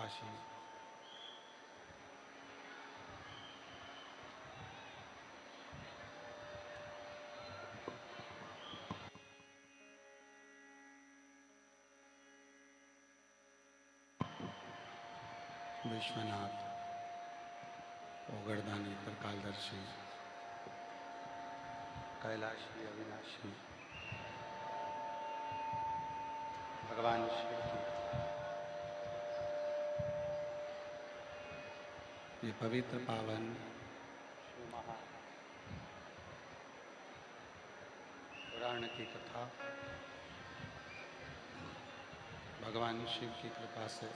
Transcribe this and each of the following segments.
काशी। विश्वनाथ ओगरदानी त्रिकालदर्शी कैलाशी अविनाशी भगवान शिव की ये पवित्र पावन शिव महापुराण की कथा भगवान शिव की कृपा से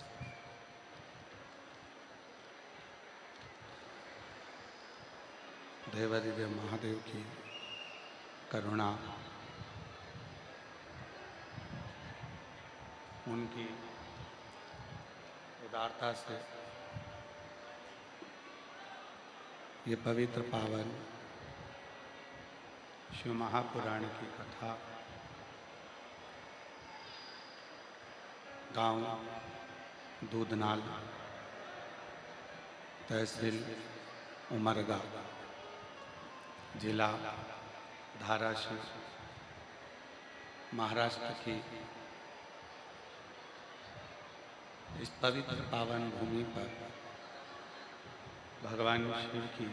देवादिदेव महादेव की करुणा, उनकी उदारता से ये पवित्र पावन शिव महापुराण की कथा गांव दूधनाल, तहसील उमरगा, जिला धाराशिव, महाराष्ट्र की इस पवित्र पावन भूमि पर भगवान शिव की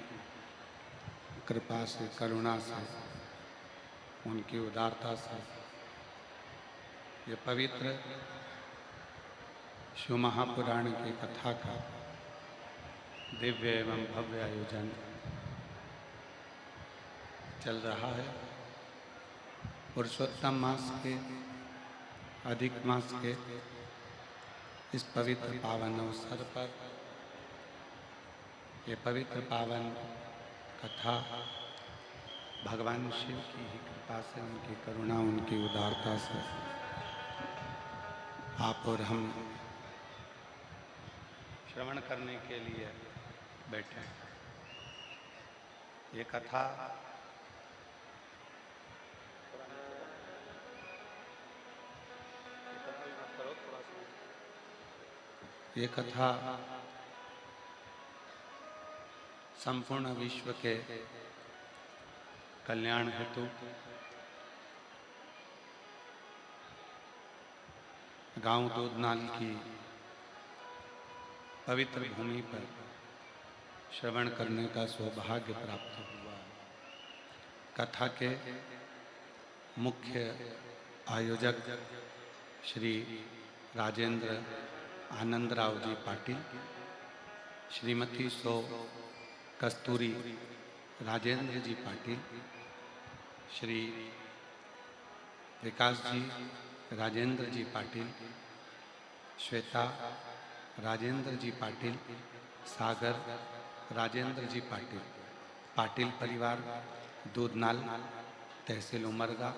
कृपा से, करुणा से, उनकी उदारता से ये पवित्र शिव महापुराण की कथा का दिव्य एवं भव्य आयोजन चल रहा है। पुरुषोत्तम मास के, अधिक मास के इस पवित्र पावन अवसर पर ये पवित्र पावन कथा भगवान शिव की ही कृपा से, उनकी करुणा, उनकी उदारता से आप और हम श्रवण करने के लिए बैठे। ये कथा संपूर्ण विश्व के कल्याण हेतु गांव दूधनाल की पवित्र भूमि पर श्रवण करने का सौभाग्य प्राप्त हुआ। कथा के मुख्य आयोजक श्री राजेंद्र आनंदराव जी पाटिल, श्रीमती सो कस्तूरी राजेंद्र जी पाटिल, श्री विकास जी राजेंद्र जी पाटिल, श्वेता राजेंद्र जी पाटिल, सागर राजेंद्र जी पाटिल, पाटिल परिवार दूधनाल, तहसील उमरगा।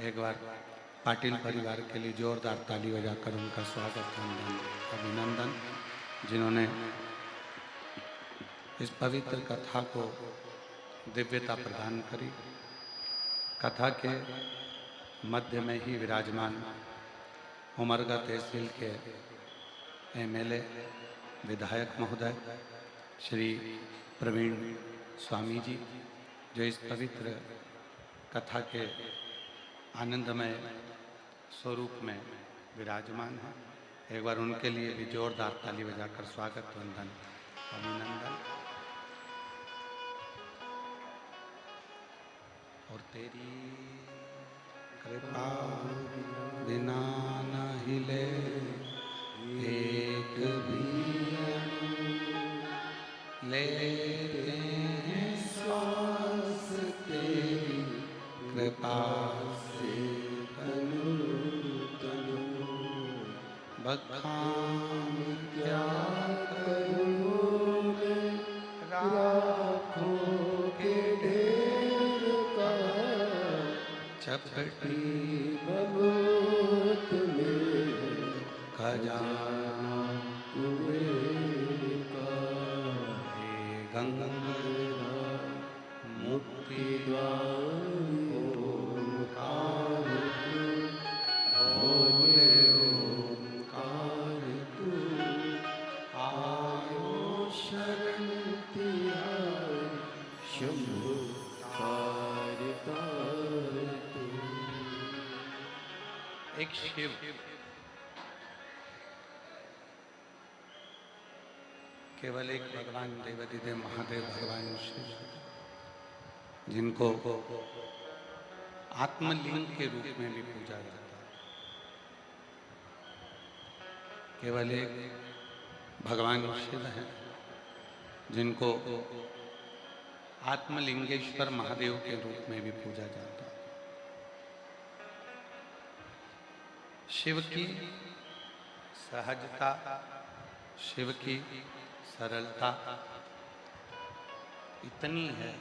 एक बार पाटिल परिवार के लिए जोरदार ताली बजाकर उनका स्वागत, अभिनंदन, जिन्होंने इस पवित्र कथा को दिव्यता प्रदान करी। कथा के मध्य में ही विराजमान उमरगा तहसील के एमएलए विधायक महोदय श्री प्रवीण स्वामी जी, जो इस पवित्र कथा के आनंदमय स्वरूप में विराजमान है। एक बार उनके लिए भी जोरदार ताली बजाकर स्वागत, वंदन, अभिनंदन। और तेरी कृपा बिना न हिले एक भी लेते हैं श्वास, तेरी कृपा से तनु तनु बखान क्या करूं मैं राखों के ढेर का, चपटी बबूत में खजाना कुएं का, हे गंगा मुक्ति द्वार ओंकार तू, भोले ओंकार तू, एक शिव केवल एक भगवान देवादिदेव महादेव भगवान शिव, जिनको आत्मलिंग के रूप में भी पूजा जाता है। केवल एक भगवान शिव हैं जिनको आत्मलिंगेश्वर महादेव के रूप में भी पूजा जाता है। शिव की सहजता, शिव की सरलता इतनी है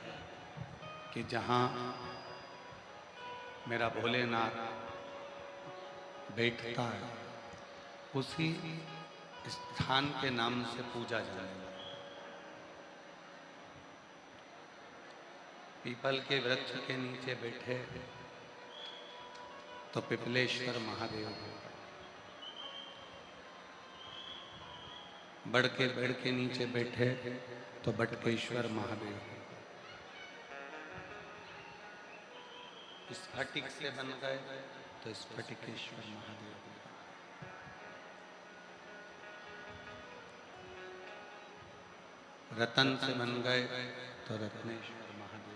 कि जहाँ मेरा भोलेनाथ बैठता है उसी स्थान के नाम से पूजा जाने लगा। पीपल के वृक्ष के नीचे बैठे तो पिपलेश्वर महादेव हो, बड़ के पेड़ के नीचे बैठे तो बटकेश्वर महादेव हो, स्फटिक से बन गए तो स्फटिकेश्वर महादेव हो, रतन से बन गए तो रत्नेश्वर महादेव।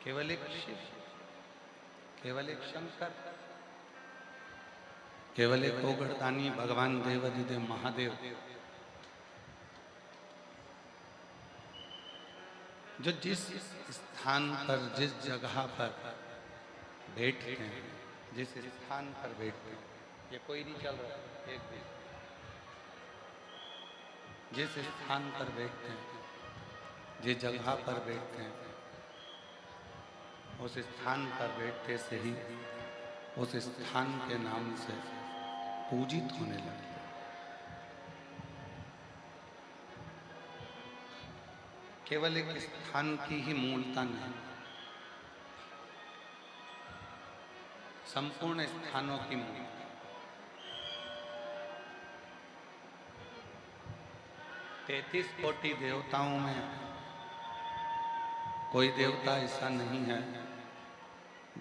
केवल एक शिव, केवल एक शंकर, केवल एक ओगड़दानी भगवान देवादिदेव महादेव, जो जिस स्थान पर, जिस जगह पर बैठते हैं, जिस स्थान पर बैठते हैं, ये कोई नहीं चल रहा एक दिन, जिस स्थान पर बैठते हैं, जिस जगह पर बैठते हैं, उस स्थान पर बैठते से ही उस स्थान के नाम से पूजित होने लगे। केवल एक स्थान की ही मूलता नहीं, संपूर्ण स्थानों की मूलता। 33 कोटि देवताओं में कोई देवता ऐसा नहीं है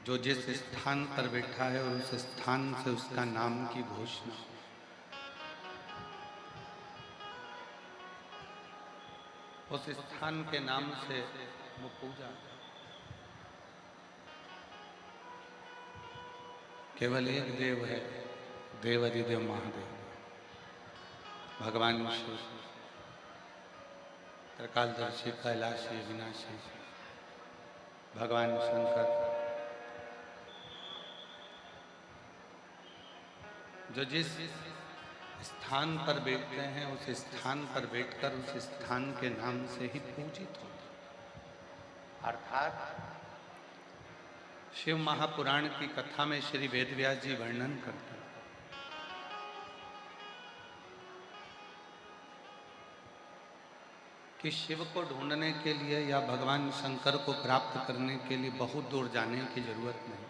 जो जिस स्थान पर बैठा है और उस स्थान से उसका नाम की घोषणा, उस स्थान के नाम से वो पूजा। केवल एक देव है, देवादिदेव महादेव, भगवान शिव, त्रिकालदर्शी, कैलाशी, विनाशी, भगवान शंकर, जो जिस स्थान पर बैठते हैं उस स्थान पर बैठकर उस स्थान के नाम से ही पूजित होते। अर्थात शिव महापुराण की कथा में श्री वेदव्यास जी वर्णन करते हैं कि शिव को ढूंढने के लिए या भगवान शंकर को प्राप्त करने के लिए बहुत दूर जाने की जरूरत नहीं।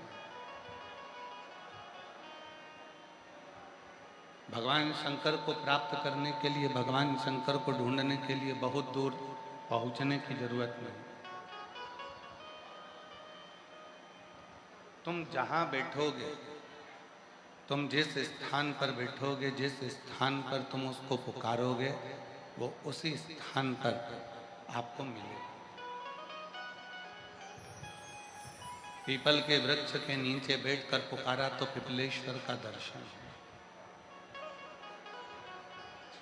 भगवान शंकर को प्राप्त करने के लिए, भगवान शंकर को ढूंढने के लिए बहुत दूर पहुंचने की जरूरत नहीं। तुम जहां बैठोगे, तुम जिस स्थान पर बैठोगे, जिस स्थान पर तुम उसको पुकारोगे, वो उसी स्थान पर आपको मिलेगा। पीपल के वृक्ष के नीचे बैठकर पुकारा तो पिपलेश्वर का दर्शन,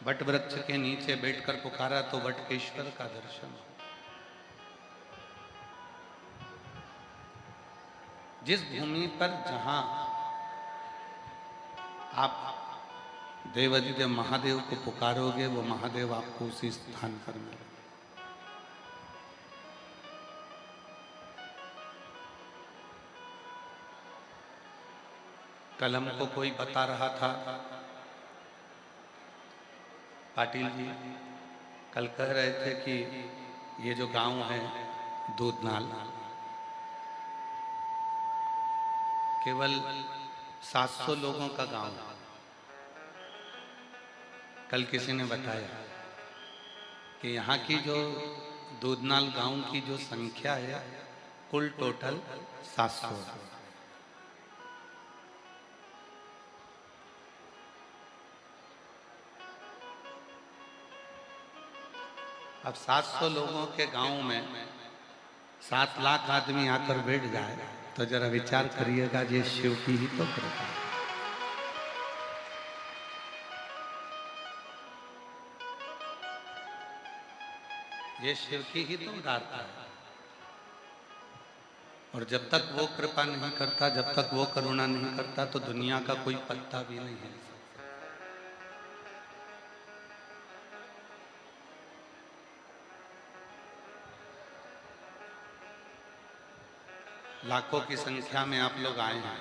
वट वृक्ष के नीचे बैठकर पुकारा तो वटकेश्वर का दर्शन। जिस भूमि पर, जहां आप देवादिदेव महादेव को पुकारोगे, वो महादेव आपको उसी स्थान पर मिलेगा। कल हमको कोई बता रहा था, पाटिल जी कल कह रहे थे कि ये जो गांव है दूधनाल, केवल 700 लोगों का गांव है। कल किसी ने बताया कि यहाँ की जो दूधनाल गांव की जो संख्या है कुल टोटल 700। अब 700 लोगों के गांव में 7 लाख आदमी आकर बैठ जाए तो जरा विचार करिएगा, ये शिव की ही तो कृपा है। ये शिव की ही तो उदारता है। और जब तक वो कृपा नहीं करता, जब तक वो करुणा नहीं करता, तो दुनिया का कोई पत्ता भी नहीं है। लाखों की संख्या में आप लोग आए हैं।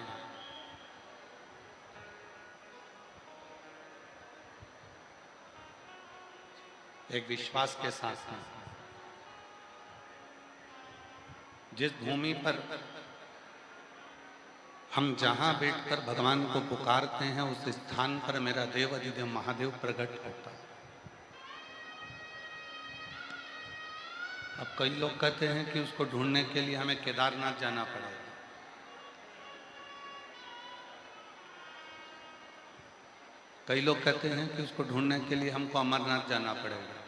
एक विश्वास के साथ में, जिस भूमि पर हम जहां बैठकर भगवान को पुकारते हैं, उस स्थान पर मेरा देव अधिदेव महादेव प्रकट होता है। अब कई लोग कहते हैं कि उसको ढूंढने के लिए हमें केदारनाथ जाना पड़ेगा। कई लोग कहते हैं कि उसको ढूंढने के लिए हमको अमरनाथ जाना पड़ेगा।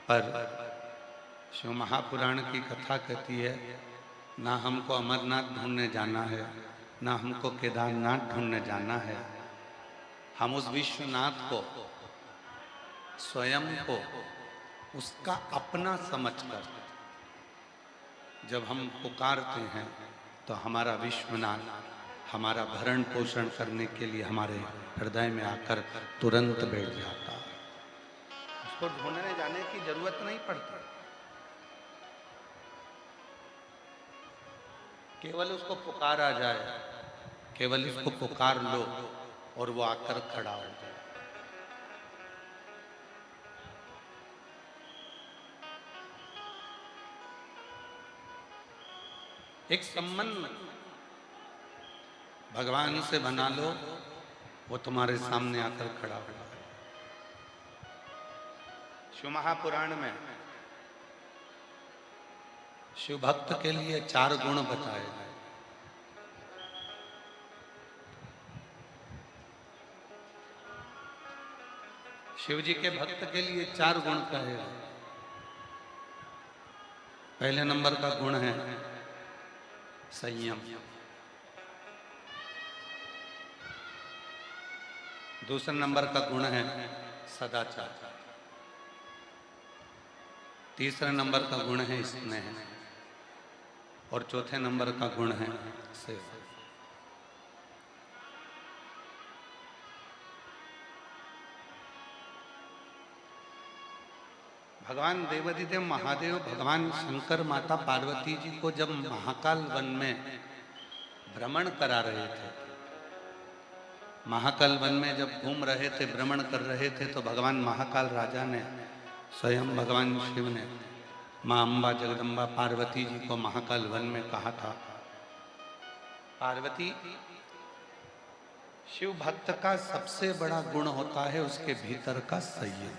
पर शिव महापुराण की कथा कहती है, ना हमको अमरनाथ ढूंढने जाना है, ना हमको केदारनाथ ढूंढने जाना है। हम उस विश्वनाथ को, स्वयं को उसका अपना समझकर जब हम पुकारते हैं, तो हमारा विश्वनाथ हमारा भरण पोषण करने के लिए हमारे हृदय में आकर तुरंत बैठ जाता है। उसको ढूंढने जाने की जरूरत नहीं पड़ती, केवल उसको पुकारा जाए, केवल उसको पुकार लो और वो आकर खड़ा हो जाए। एक संबंध भगवान से बना लो, वो तुम्हारे सामने आकर खड़ा हो जाए। शिव महापुराण में शिव भक्त के लिए 4 गुण बताए गए। शिव जी के भक्त के लिए 4 गुण कहे गए। पहले नंबर का गुण है संयम, दूसरे नंबर का गुण है सदाचार, तीसरे नंबर का गुण है स्नेह, और चौथे नंबर का गुण है सेवा। भगवान देवाधिदेव महादेव, भगवान शंकर, माता पार्वती जी को जब महाकाल वन में भ्रमण करा रहे थे, महाकाल वन में जब घूम रहे थे, भ्रमण कर रहे थे, तो भगवान महाकाल राजा ने, स्वयं भगवान शिव ने मां अम्बा जगदम्बा पार्वती जी को महाकाल वन में कहा था, पार्वती, शिव भक्त का सबसे बड़ा गुण होता है उसके भीतर का संयम।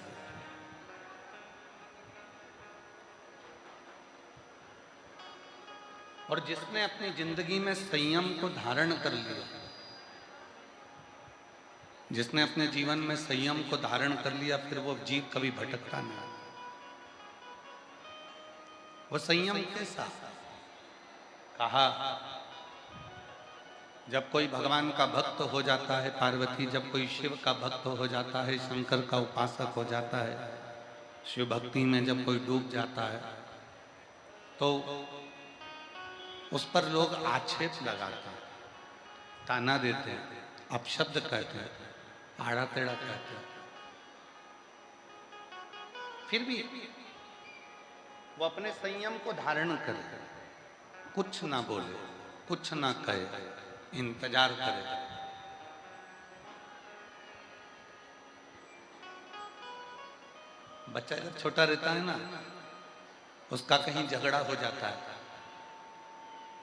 और जिसने अपनी जिंदगी में संयम को धारण कर लिया, जिसने अपने जीवन में संयम को धारण कर लिया, फिर वो जीव कभी भटकता नहीं। वो संयम के साथ कहा, जब कोई भगवान का भक्त हो जाता है, पार्वती जब कोई शिव का भक्त हो जाता है, शंकर का उपासक हो जाता है, शिव भक्ति में जब कोई डूब जाता है, तो उस पर लोग आक्षेप लगाते हैं, ताना देते हैं, अपशब्द कहते हैं, आड़ा टेढ़ा कहते हैं। फिर भी वो अपने संयम को धारण करे, कुछ ना बोले, कुछ ना कहे, इंतजार करे। बच्चा जब छोटा रहता है ना, उसका कहीं झगड़ा हो जाता है,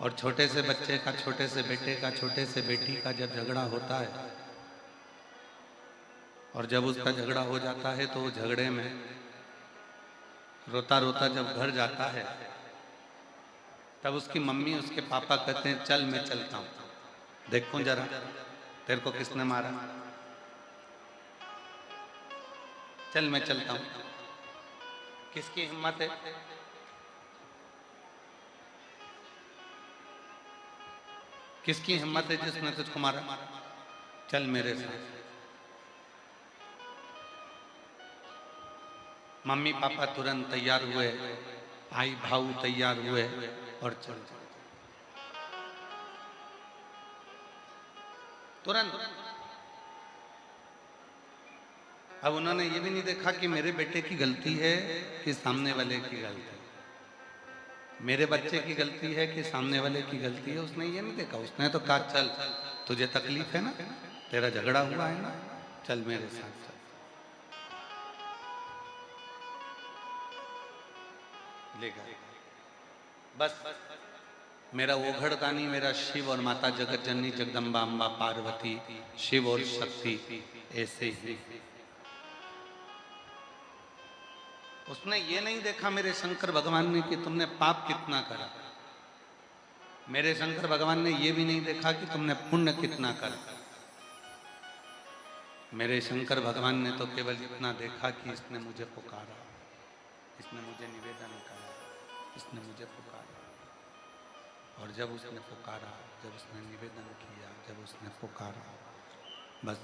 और छोटे से बच्चे का, छोटे से बेटे का, छोटे से बेटी का जब झगड़ा होता है, और जब उसका झगड़ा हो जाता है, तो वो झगड़े में रोता रोता जब घर जाता है, तब उसकी मम्मी उसके पापा कहते हैं चल मैं चलता हूँ, देखो जरा तेरे को किसने मारा, चल मैं चलता हूँ। किसकी हिम्मत है? किसकी हिम्मत है जिसने तुझको मारा? चल मेरे साथ। मम्मी पापा तुरंत तैयार हुए, भाई भाऊ तैयार हुए और चल तुरंत। अब उन्होंने ये भी नहीं देखा कि मेरे बेटे की गलती है कि सामने वाले की गलती है, मेरे बच्चे की गलती है कि सामने वाले की गलती है, उसने ये नहीं देखा। उसने तो कहा चल तुझे तकलीफ है ना, तेरा झगड़ा हुआ है ना, चल मेरे साथ चल। ले गए। बस मेरा ओघड़दानी, मेरा शिव और माता जगत जननी जगदम्बा अम्बा पार्वती, शिव और शक्ति ऐसे ही। उसने ये नहीं देखा मेरे शंकर भगवान ने कि तुमने पाप कितना करा, मेरे शंकर भगवान ने ये भी नहीं देखा कि तुमने पुण्य कितना करा। मेरे शंकर भगवान ने तो केवल इतना देखा कि इसने मुझे पुकारा, इसने मुझे निवेदन करा, इसने मुझे पुकारा। और जब उसने पुकारा, जब उसने निवेदन किया, जब उसने पुकारा, बस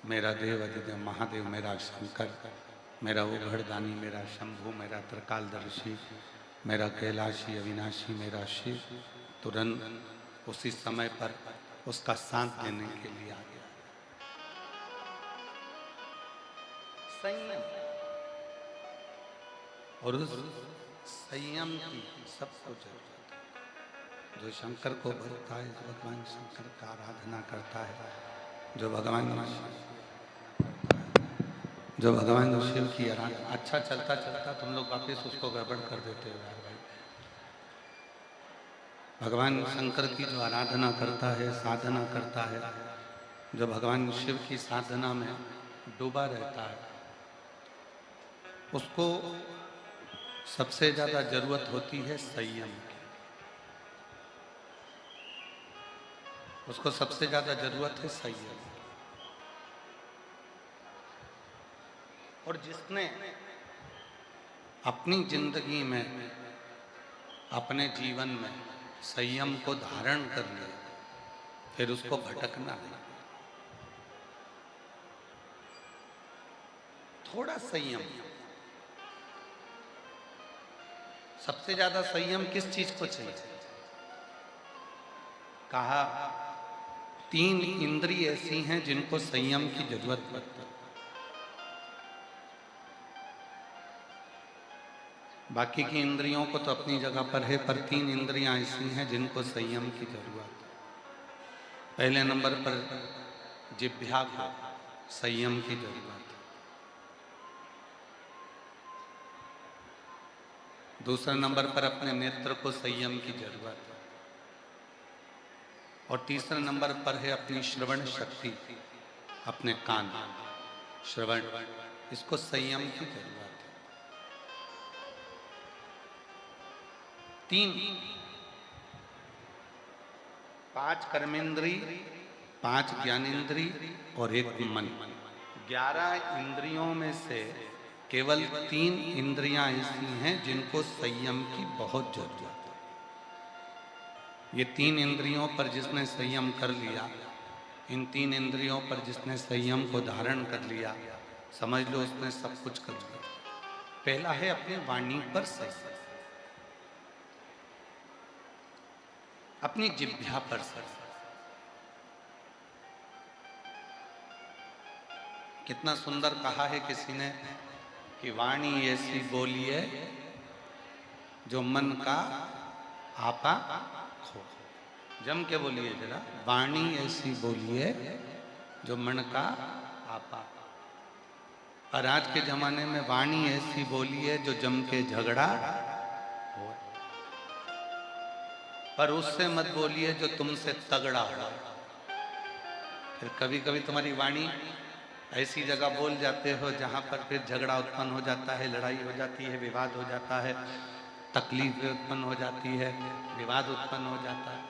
मेरा देव अधिदेव महादेव, मेरा शंकर, मेरा ओघड़दानी, मेरा शंभु, मेरा त्रिकालदर्शी, मेरा कैलाशी अविनाशी, मेरा शिव तुरंत उसी समय पर उसका साथ देने के लिए आ गया। संयम, और उस संयम की सबको जरूरत है। जो शंकर को भजता है, जो भगवान शंकर का आराधना करता है, जो भगवान शिव की आराधना। अच्छा चलता चलता तुम लोग वापस उसको गड़बड़ कर देते हो यार भाई। भगवान शंकर की जो आराधना करता है, साधना करता है, जो भगवान शिव की साधना में डूबा रहता है, उसको सबसे ज्यादा जरूरत होती है संयम की। उसको सबसे ज्यादा जरूरत है संयम। और जिसने अपनी जिंदगी में, अपने जीवन में संयम को धारण कर लिया, फिर उसको भटकना नहीं। थोड़ा संयम। सबसे ज्यादा संयम किस चीज को चाहिए? कहा 3 इंद्रिय ऐसी हैं जिनको संयम की जरूरत पड़ती है। बाकी की इंद्रियों को तो अपनी जगह पर है, पर 3 इंद्रियां ऐसी हैं जिनको संयम की जरूरत है। पहले नंबर पर जिह्वा को संयम की जरूरत है। दूसरे नंबर पर अपने नेत्र को संयम की जरूरत है। और तीसरे नंबर पर है अपनी श्रवण शक्ति, अपने कान, श्रवण, इसको संयम की जरूरत है। 5 कर्मेंद्री, 5 ज्ञानेंद्री और 1 मन। 11 इंद्रियों में से केवल 3 इंद्रियां ऐसी हैं जिनको संयम की बहुत जरूरत है। ये 3 इंद्रियों पर जिसने संयम कर लिया, इन 3 इंद्रियों पर जिसने संयम को धारण कर लिया, समझ लो उसने सब कुछ कर लिया। पहला है अपनी वाणी पर संयम, अपनी जिह्वा पर संयम। कितना सुंदर कहा है किसी ने कि वाणी ऐसी बोलिए जो मन का आपा खो। जम के बोलिए जरा, वाणी ऐसी बोलिए जो मन का आपा। और आज के जमाने में वाणी ऐसी बोलिए जो जम के झगड़ा हो, पर उससे मत बोलिए जो तुमसे तगड़ा हो। फिर कभी कभी तुम्हारी वाणी ऐसी जगह बोल जाते हो जहां पर फिर झगड़ा उत्पन्न हो जाता है, लड़ाई हो जाती है, विवाद हो जाता है। तकलीफ उत्पन्न हो जाती है, विवाद उत्पन्न हो जाता है।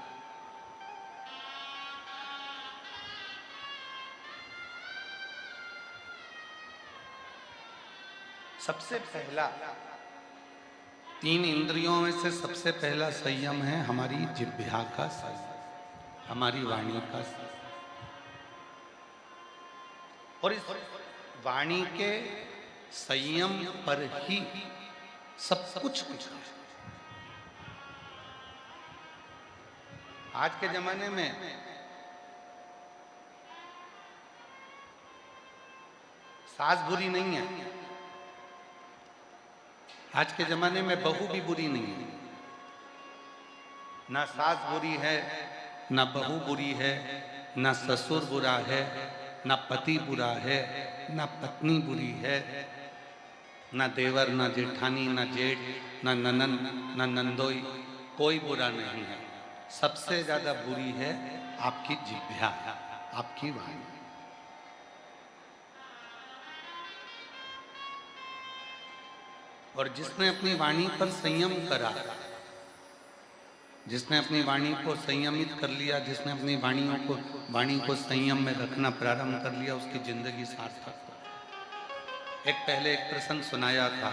सबसे पहला, 3 इंद्रियों में से सबसे पहला संयम है हमारी जिह्वा का संयम, हमारी वाणी का संयम। और इस वाणी के संयम पर ही सब कुछ है। आज के जमाने में सास बुरी नहीं है, आज के जमाने में बहू भी बुरी नहीं है। ना सास बुरी है, ना बहू बुरी है, ना ससुर बुरा है, ना पति बुरा है, ना पत्नी बुरी है, ना देवर, ना जेठानी, ना जेठ, ना ननन, ना नंदोई, कोई बुरा नहीं है। सबसे ज्यादा बुरी है आपकी जिह्वा, आपकी वाणी। और जिसने अपनी वाणी पर संयम करा, जिसने अपनी वाणी को संयमित कर लिया, जिसने अपनी वाणी को संयम में रखना प्रारंभ कर लिया, उसकी जिंदगी सार्थक हो। एक पहले एक प्रसंग सुनाया था,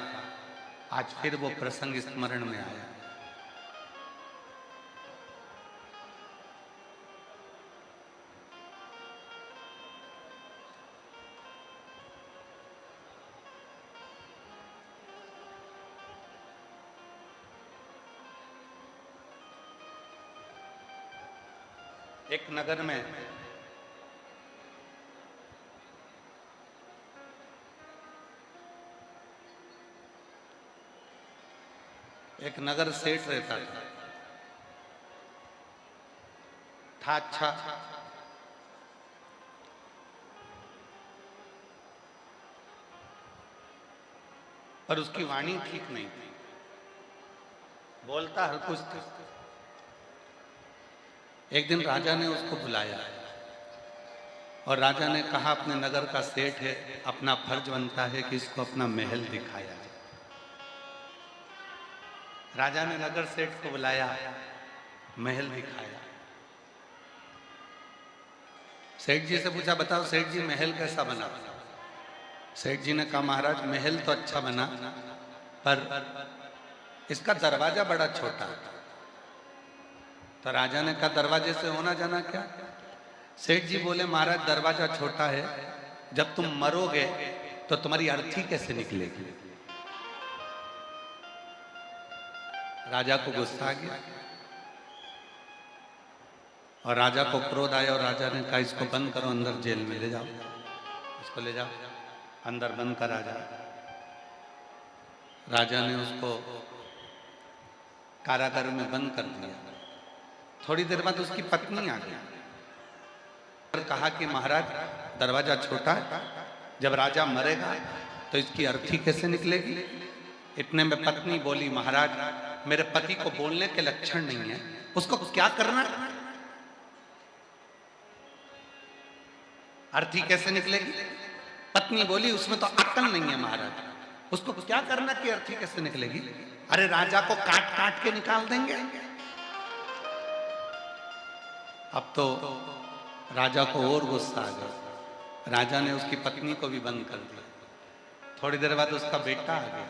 आज फिर वो प्रसंग स्मरण में आया। एक नगर में एक नगर सेठ रहता था अच्छा, पर उसकी वाणी ठीक नहीं थी, बोलता हर कुछ था। एक दिन राजा ने उसको बुलाया और राजा ने कहा, अपने नगर का सेठ है, अपना फर्ज बनता है कि इसको अपना महल दिखाया जाए। राजा ने नगर सेठ को बुलाया, महल दिखाया। सेठ जी से पूछा, बताओ सेठ जी महल कैसा बना? सेठ जी ने कहा, महाराज महल तो अच्छा बना, पर इसका दरवाजा बड़ा छोटा है। तो राजा ने कहा, दरवाजे से होना जाना क्या? सेठ जी बोले, महाराज दरवाजा छोटा है, जब तुम मरोगे तो तुम्हारी अर्थी कैसे निकलेगी? राजा को गुस्सा आ गया और राजा को क्रोध आया और राजा ने कहा, इसको बंद करो, अंदर जेल में ले जाओ, इसको ले जाओ, अंदर बंद करा जाए। राजा ने उसको कारागार में बंद कर दिया। थोड़ी देर बाद उसकी पत्नी आ गई और कहा कि महाराज दरवाजा छोटा है, जब राजा मरेगा तो इसकी अर्थी कैसे निकलेगी? इतने में पत्नी बोली, महाराज मेरे पति को बोलने के लक्षण नहीं है, उसको क्या करना? अर्थी कैसे निकलेगी? पत्नी बोली, उसमें तो अक्ल नहीं है महाराज, उसको क्या करना कि अर्थी कैसे निकलेगी? अरे राजा को काट काट के निकाल देंगे। अब तो राजा को और गुस्सा आ गया, राजा ने उसकी पत्नी को भी बंद कर दिया। थोड़ी देर बाद उसका बेटा आ गया।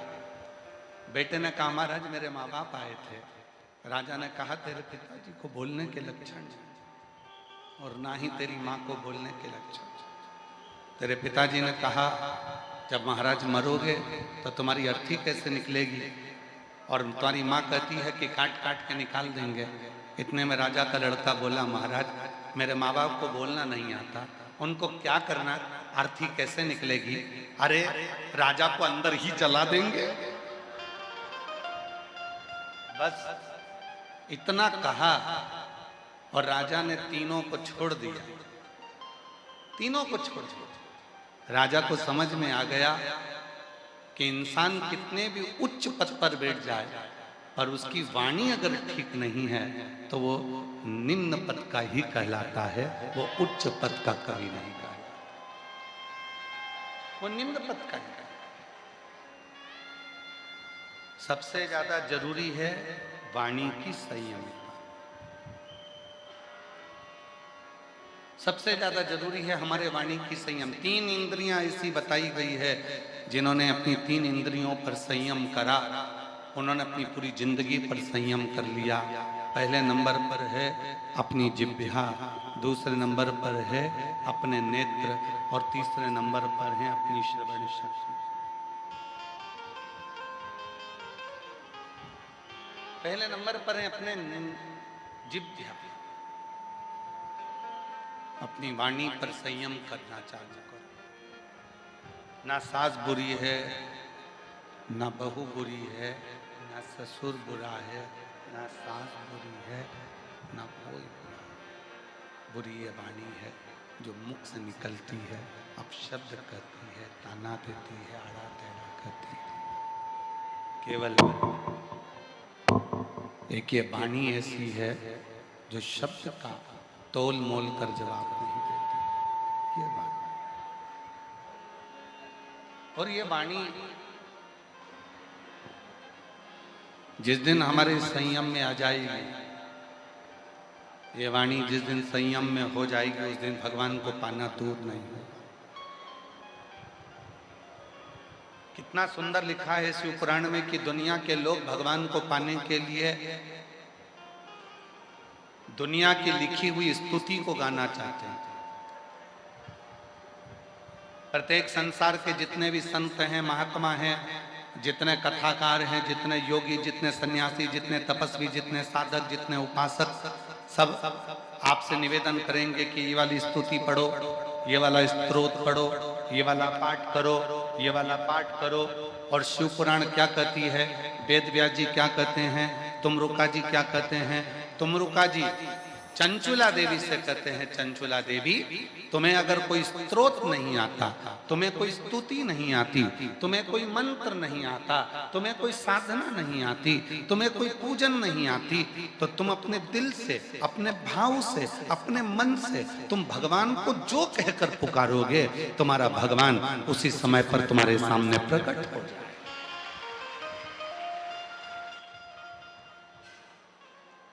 बेटे ने कहा, महाराज मेरे माँ बाप आए थे। राजा ने कहा, तेरे पिताजी को बोलने के लक्षण और ना ही तेरी माँ को बोलने के लक्षण। तेरे पिताजी ने कहा, जब महाराज मरोगे तो तुम्हारी अर्थी कैसे निकलेगी? और तुम्हारी माँ कहती है कि काट काट के निकाल देंगे। इतने में राजा का लड़का बोला, महाराज मेरे माँ बाप को बोलना नहीं आता, उनको क्या करना, अर्थी कैसे निकलेगी? अरे राजा को अंदर ही जला देंगे। बस इतना कहा और राजा ने तीनों को छोड़ दिया, तीनों को छोड़ दिया। राजा को समझ में आ गया कि इंसान कितने भी उच्च पद पर बैठ जाए पर उसकी वाणी अगर ठीक नहीं है तो वो निम्न पद का ही कहलाता है, वो उच्च पद का कभी नहीं कहलाता, वो निम्न पद का ही। सबसे ज्यादा जरूरी है वाणी की संयमिता। सबसे ज्यादा जरूरी है हमारे वाणी की संयम। 3 इंद्रियां ऐसी बताई गई है, जिन्होंने अपनी 3 इंद्रियों पर संयम करा, उन्होंने अपनी पूरी जिंदगी पर संयम कर लिया। पहले नंबर पर है अपनी जिह्वा, दूसरे नंबर पर है अपने नेत्र, और तीसरे नंबर पर है अपनी श्रवण शक्ति। पहले नंबर पर है अपने जिह्वा, अपनी वाणी पर संयम करना चालू करो। ना सास बुरी है, ना बहू बुरी है, ना ससुर बुरा है, ना सास बुरी है, ना कोई बुरा। बुरी ये वाणी है जो मुख से निकलती है, अपशब्द करती है, ताना देती है, आड़ा टेढ़ा करती है। केवल एक ये वाणी ऐसी है जो शब्द का तोल मोल कर जवाब नहीं देती। ये वाणी, और ये वाणी जिस दिन हमारे संयम में आ जाएगी, ये वाणी जिस दिन संयम में हो जाएगी, उस दिन भगवान को पाना दूर नहीं होगा। कितना सुंदर लिखा है शिव पुराण में कि दुनिया के लोग भगवान को पाने के लिए दुनिया की लिखी हुई स्तुति को गाना चाहते हैं। प्रत्येक संसार के जितने भी संत हैं, महात्मा हैं, जितने कथाकार हैं, जितने योगी, जितने सन्यासी, जितने तपस्वी, जितने साधक, जितने उपासक, सब आपसे निवेदन करेंगे कि ये वाली स्तुति पढ़ो, ये वाला स्तोत्र पढ़ो, ये वाला पाठ करो, ये वाला पाठ करो। और शिव पुराण क्या कहती है, वेद व्यास जी क्या कहते हैं, तुमरुका जी क्या कहते हैं। तुमरुका जी चंचुला देवी से कहते हैं, चंचुला देवी, तुम्हें अगर कोई स्तोत्र नहीं आता, तुम्हें कोई स्तुति नहीं आती, तुम्हें कोई मंत्र नहीं आता, तुम्हें कोई साधना नहीं आती, तुम्हें कोई पूजन नहीं आती, तो तुम अपने दिल से, अपने भाव से, अपने मन से तुम भगवान को जो कहकर पुकारोगे, तुम्हारा भगवान उसी समय पर तुम्हारे सामने प्रकट हो जाए।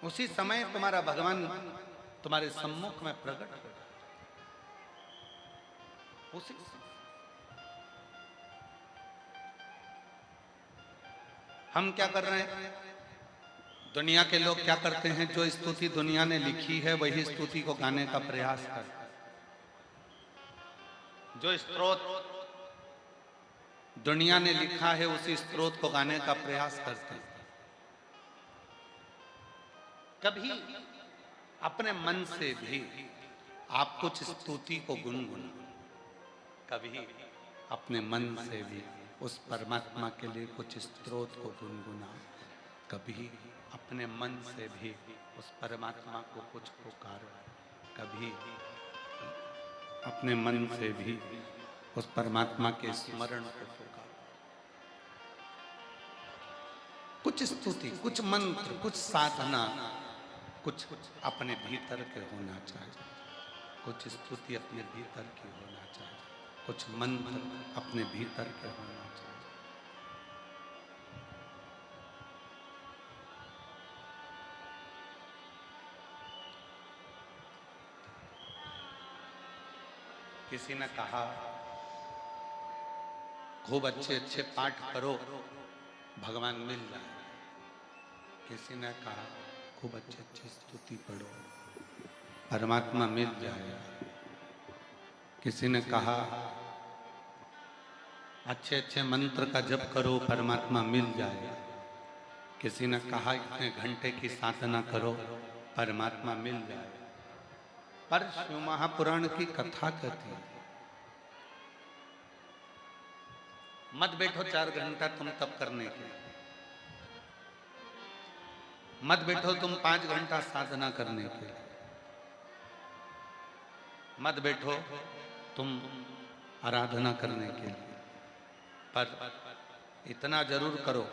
उसी समय तुम्हारा भगवान तुम्हारे सम्मुख में प्रकट हो जाए। उसी हम क्या कर रहे हैं, दुनिया के लोग क्या करते हैं, जो स्तुति दुनिया ने लिखी है वही स्तुति को गाने का प्रयास करते हैं। जो स्तोत्र दुनिया ने लिखा है उसी स्तोत्र को गाने का प्रयास करते हैं। कभी अपने मन से भी आप कुछ स्तुति को गुनगुनाओ, कभी अपने मन से भी उस परमात्मा के लिए कुछ स्तोत्र को गुनगुनाओ, कभी अपने मन से भी उस परमात्मा को कुछ पुकारो, कभी अपने मन से भी उस परमात्मा के स्मरण को पुकारो। कुछ स्तुति, कुछ मंत्र, कुछ साधना, कुछ अपने भीतर के होना चाहिए। कुछ स्तुति अपने भीतर की होना चाहिए, कुछ मंत्र अपने भीतर के होना चाहिए। किसी ने कहा खूब अच्छे अच्छे पाठ करो भगवान मिल जाए। किसी ने कहा खूब अच्छी अच्छी स्तुति पढ़ो परमात्मा मिल जाएगा। किसी ने कहा अच्छे अच्छे मंत्र का जप करो परमात्मा मिल जाएगा। किसी ने कहा इतने घंटे की साधना करो परमात्मा मिल जाएगा। पर शिव महापुराण की कथा कहती है मत बैठो 4 घंटा तुम तप करने के, मत बैठो तुम 5 घंटा साधना करने के, मत बैठो तुम आराधना करने के लिए, पर इतना जरूर करो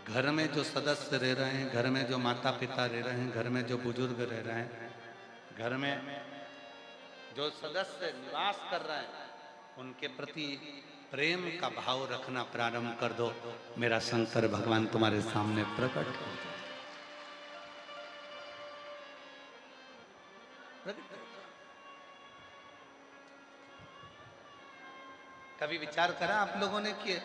घर में जो सदस्य रह रहे हैं, घर में जो माता पिता रह रहे हैं, घर में जो बुजुर्ग रह रहे हैं, घर में जो सदस्य निवास कर रहे हैं, उनके प्रति प्रेम का भाव रखना प्रारंभ कर दो, मेरा शंकर भगवान तुम्हारे सामने प्रकट हो जाए। कभी विचार करा आप लोगों ने कि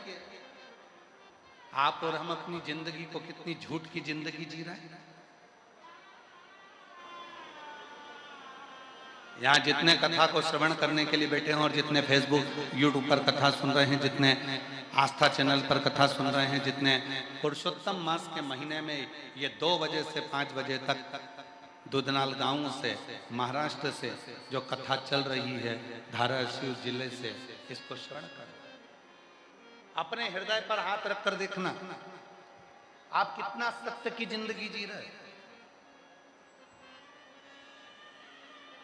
आप और हम अपनी जिंदगी को कितनी झूठ की जिंदगी जी रहे हैं? यहाँ जितने कथा को श्रवण करने के लिए बैठे हैं और जितने फेसबुक यूट्यूब पर कथा सुन रहे हैं, जितने आस्था चैनल पर कथा सुन रहे हैं, जितने पुरुषोत्तम मास के महीने में ये 2 बजे से 5 बजे तक दुधनाल गांव से, महाराष्ट्र से जो कथा चल रही है धाराशिव जिले से, इसको श्रवण कर अपने हृदय पर हाथ रखकर देखना आप कितना सत्य की जिंदगी जी रहे हैं।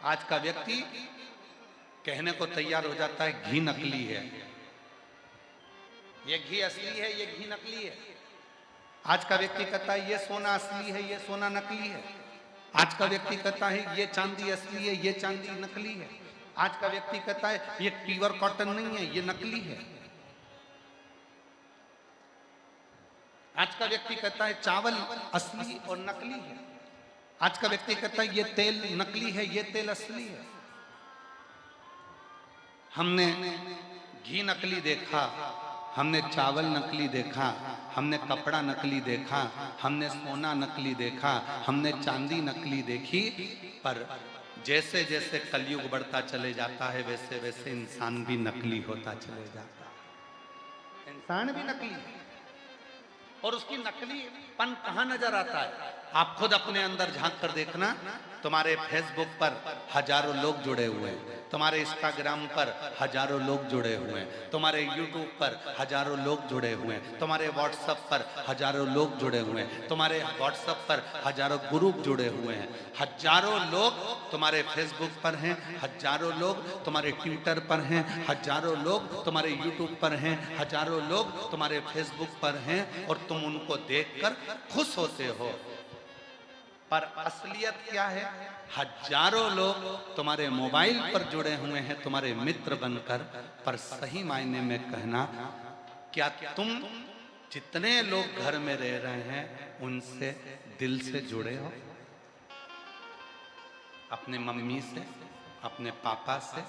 आज का व्यक्ति कहने को तैयार हो जाता है घी नकली है, ये घी असली है, ये घी नकली है। आज का व्यक्ति कहता है ये सोना असली है, ये सोना नकली है। आज का व्यक्ति कहता है ये चांदी असली है, ये चांदी नकली है। आज का व्यक्ति कहता है ये प्योर कॉटन नहीं है, ये नकली है। आज का व्यक्ति कहता है चावल असली और नकली है। आज का व्यक्ति कहता है ये तेल नकली है, ये तेल असली है। हमने घी नकली देखा, हमने चावल नकली देखा, हमने कपड़ा नकली देखा, हमने सोना नकली देखा, हमने चांदी नकली देखी, पर जैसे जैसे कलयुग बढ़ता चले जाता है वैसे वैसे इंसान भी नकली होता चले जाता है। इंसान भी नकली है और उसकी नकलीपन कहां नजर आता है? आप खुद अपने अंदर झांक कर देखना। तुम्हारे फेसबुक पर हजारों लोग जुड़े हुए हैं, तुम्हारे इंस्टाग्राम पर हजारों लोग जुड़े हुए हैं, तुम्हारे यूट्यूब पर हजारों लोग जुड़े हुए हैं, तुम्हारे व्हाट्सएप पर हजारों लोग जुड़े हुए हैं, तुम्हारे व्हाट्सएप पर हजारों ग्रुप जुड़े हुए हैं, हजारों लोग तुम्हारे फेसबुक पर हैं, हजारों लोग तुम्हारे ट्विटर पर हैं, हजारों लोग तुम्हारे यूट्यूब पर हैं, हजारों लोग तुम्हारे फेसबुक पर हैं और तुम उनको देखकर खुश होते हो। पर असलियत क्या है? हजारों लोग तुम्हारे मोबाइल पर जुड़े हुए हैं तुम्हारे मित्र बनकर, पर सही मायने में कहना, क्या तुम जितने लोग घर में रह रहे हैं उनसे दिल से जुड़े हो? अपने मम्मी से, अपने पापा से,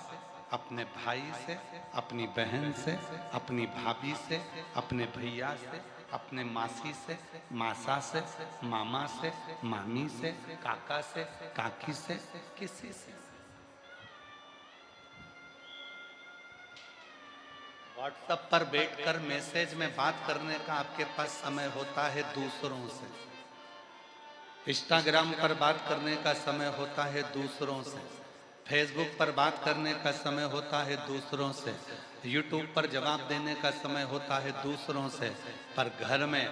अपने भाई से, अपनी बहन से, अपनी भाभी से, अपने भैया से, अपने मासी से, मासा से, मामा से, मामी से, काका से, काकी से, किसी से? व्हाट्सएप पर बैठकर मैसेज में बात करने का आपके पास समय होता है दूसरों से, इंस्टाग्राम पर बात करने का समय होता है दूसरों से, फेसबुक पर बात करने का समय होता है दूसरों से, यूट्यूब पर जवाब देने का समय होता है दूसरों से, पर घर में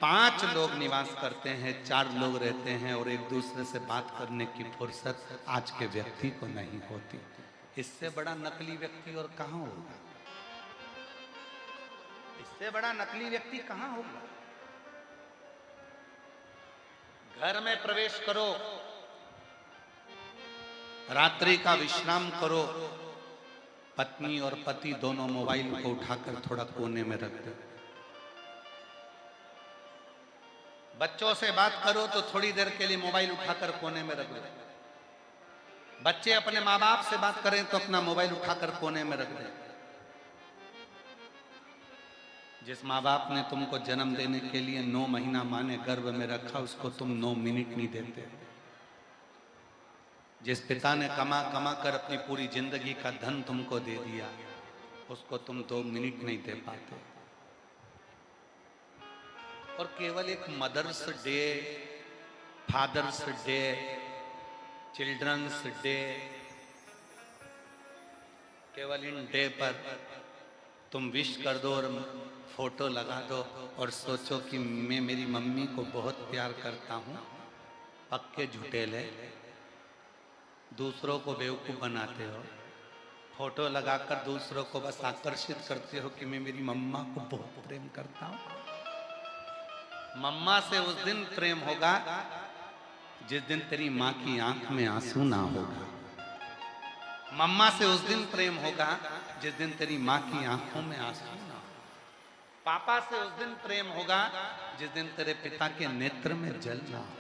5 लोग निवास करते हैं, 4 लोग रहते हैं और एक दूसरे से बात करने की फुर्सत आज के व्यक्ति को नहीं होती। इससे बड़ा नकली व्यक्ति और कहां होगा? इससे बड़ा नकली व्यक्ति कहां होगा? घर में प्रवेश करो, रात्रि का विश्राम करो, पत्नी और पति दोनों मोबाइल को उठाकर थोड़ा कोने में रख दो। बच्चों से बात करो तो थोड़ी देर के लिए मोबाइल उठाकर कोने में रख दो। बच्चे अपने माँ बाप से बात करें तो अपना मोबाइल उठाकर कोने में रख दो। जिस माँ बाप ने तुमको जन्म देने के लिए 9 महीना माँ ने गर्भ में रखा, उसको तुम 9 मिनट नहीं देते। जिस पिता ने कमा कमा कर अपनी पूरी जिंदगी का धन तुमको दे दिया, उसको तुम 2 मिनट नहीं दे पाते। और केवल एक mother's day, father's day, children's day, केवल इन डे पर तुम विश कर दो और फोटो लगा दो और सोचो कि मैं मेरी मम्मी को बहुत प्यार करता हूं। पक्के झूठेले, दूसरों को बेवकूफ बनाते हो, फोटो लगाकर दूसरों को बस आकर्षित करते हो कि मैं मेरी मम्मा को बहुत प्रेम करता हूं। मम्मा से उस दिन प्रेम होगा जिस दिन तेरी माँ की आंख में आंसू ना होगा। मम्मा से उस दिन प्रेम होगा जिस दिन तेरी माँ की आंखों में आंसू ना हो। पापा से उस दिन प्रेम होगा जिस दिन तेरे पिता के नेत्र में जल ना हो।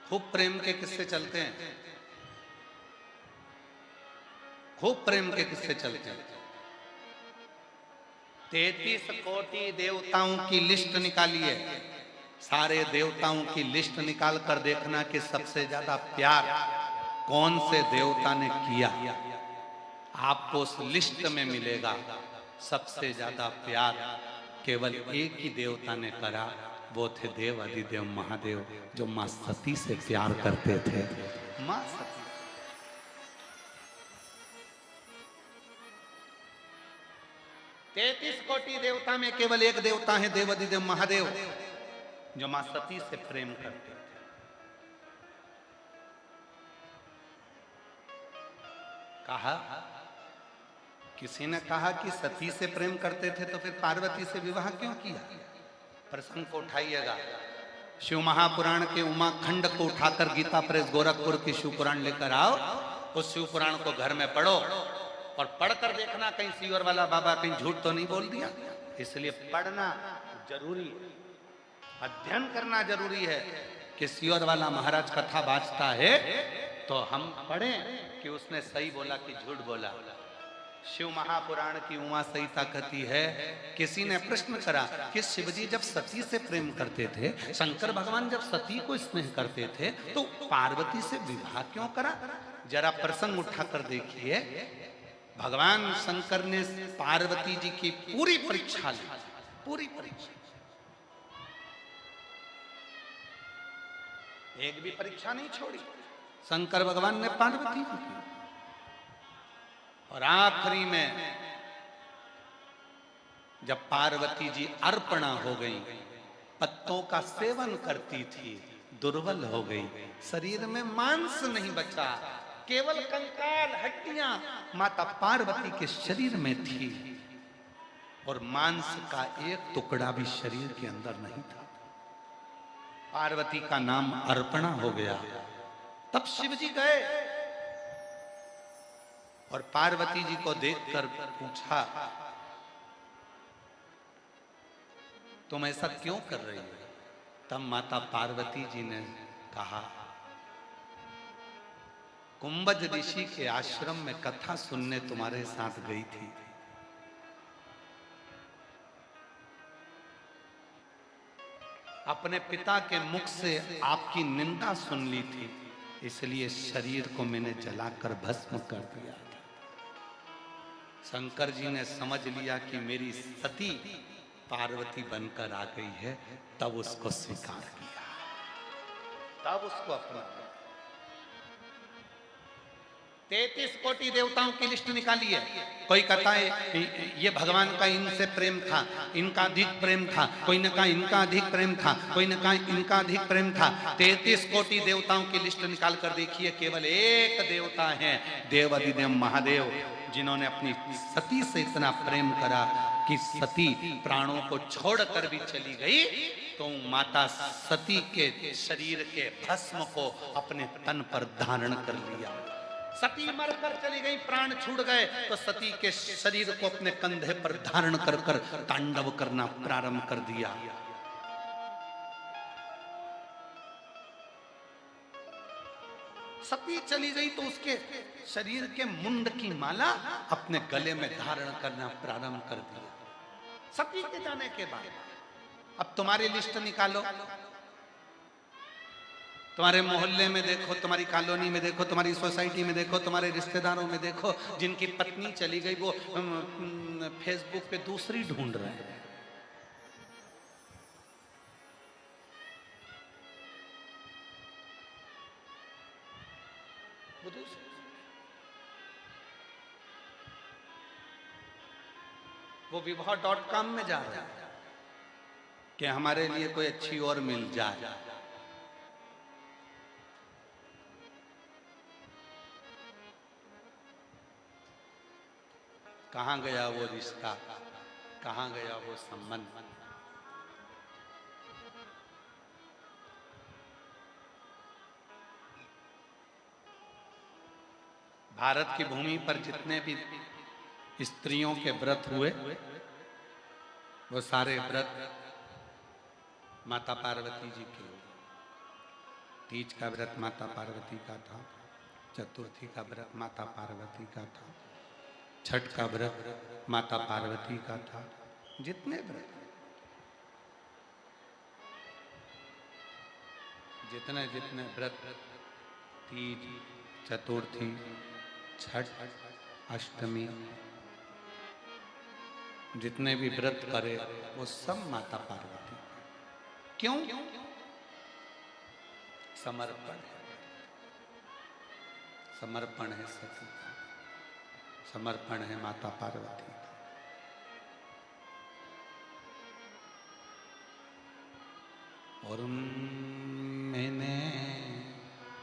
खूब प्रेम के किस्से चलते हैं, खूब प्रेम के किस्से चलते हैं। 33 कोटि देवताओं की लिस्ट निकाली है, सारे देवताओं की लिस्ट निकाल कर देखना कि सबसे ज्यादा प्यार कौन से देवता ने किया। आपको उस लिस्ट में मिलेगा सबसे ज्यादा प्यार केवल एक ही देवता ने करा, वो थे देव अधिदेव महादेव, जो मां सती से प्यार करते थे। मां सती 33 कोटि देवता में केवल एक देवता है देव अधिदेव महादेव, जो मां सती से प्रेम करते थे। कहा, किसी ने कहा कि सती से प्रेम करते थे तो फिर पार्वती से विवाह क्यों किया? प्रसंग को उठाइएगा, शिव महापुराण के उमा खंड को उठाकर गीता प्रेस गोरखपुर की शिव पुराण लेकर आओ। उस शिव पुराण को घर में पढ़ो और पढ़कर देखना कहीं सीवर वाला बाबा कहीं झूठ तो नहीं बोल दिया। इसलिए पढ़ना जरूरी है, अध्ययन करना जरूरी है कि सीवर वाला महाराज कथा बाजता है तो हम पढ़ें कि उसने सही बोला कि झूठ बोला। शिव महापुराण की उमा सहिता कहती है, किसी ने प्रश्न करा कि शिवजी जब सती से प्रेम करते थे, शंकर भगवान जब सती को स्नेह करते थे, तो पार्वती से विवाह क्यों करा? जरा प्रसंग उठाकर देखिए। भगवान शंकर ने पार्वती जी की पूरी परीक्षा ली, पूरी परीक्षा, एक भी परीक्षा नहीं छोड़ी शंकर भगवान ने पार्वती जी की। और आखिरी में जब पार्वती जी अर्पणा हो गई, पत्तों का सेवन करती थी, दुर्बल हो गई, शरीर में मांस नहीं बचा, केवल कंकाल हड्डियां माता पार्वती के शरीर में थी और मांस का एक टुकड़ा भी शरीर के अंदर नहीं था। पार्वती का नाम अर्पणा हो गया। तब शिव जी गए और पार्वती जी को देखकर पूछा, तुम ऐसा क्यों कर रही हो? तब माता पार्वती जी ने कहा, कुंभज ऋषि के आश्रम में कथा सुनने तुम्हारे साथ गई थी, अपने पिता के मुख से आपकी निंदा सुन ली थी, इसलिए शरीर को मैंने जलाकर भस्म कर दिया था। शंकर जी ने समझ लिया कि मेरी सती पार्वती बनकर आ गई है, तब उसको स्वीकार किया, तब उसको अपना 33 कोटि देवताओं की लिस्ट निकाली है। कोई कहता है ये भगवान का इनसे प्रेम था, इनका अधिक प्रेम था, कोई ने कहा इनका अधिक प्रेम था, कोई ने कहा इनका अधिक प्रेम था। 33 कोटि देवताओं की लिस्ट निकाल कर देखिए, केवल एक देवता है देव अधिदेव महादेव, जिन्होंने अपनी सती से इतना प्रेम करा कि सती प्राणों को छोड़कर भी चली गई तो माता सती के शरीर के भस्म को अपने तन पर धारण कर लिया। सती मरकर चली गई, प्राण छूट गए, तो सती के शरीर को अपने कंधे पर धारण कर कर तांडव करना प्रारंभ कर दिया। सती चली गई तो उसके शरीर के मुंड की माला अपने गले में धारण करना प्रारंभ कर दिया। सती के जाने के बाद अब तुम्हारी लिस्ट निकालो, तुम्हारे मोहल्ले में देखो, तुम्हारी कॉलोनी में देखो, तुम्हारी सोसाइटी में देखो, तुम्हारे रिश्तेदारों में देखो, जिनकी पत्नी चली गई वो फेसबुक पे दूसरी ढूंढ रहे हैं। वो विवाह.com में जा रहे हैं कि हमारे लिए कोई अच्छी और मिल जाए। कहां गया वो रिश्ता, कहां गया वो संबंध? भारत की भूमि पर जितने भी स्त्रियों के व्रत हुए वो सारे व्रत माता पार्वती जी के हुए। तीज का व्रत माता पार्वती का था, चतुर्थी का व्रत माता पार्वती का था, छठ का व्रत माता पार्वती का था। जितने व्रत जितने जितने व्रत, तीज, चतुर्थी, छठ, अष्टमी, जितने भी व्रत करे वो सब माता पार्वती। क्यों? समर्पण है, समर्पण है सती का, समर्पण है माता पार्वती का। और मैंने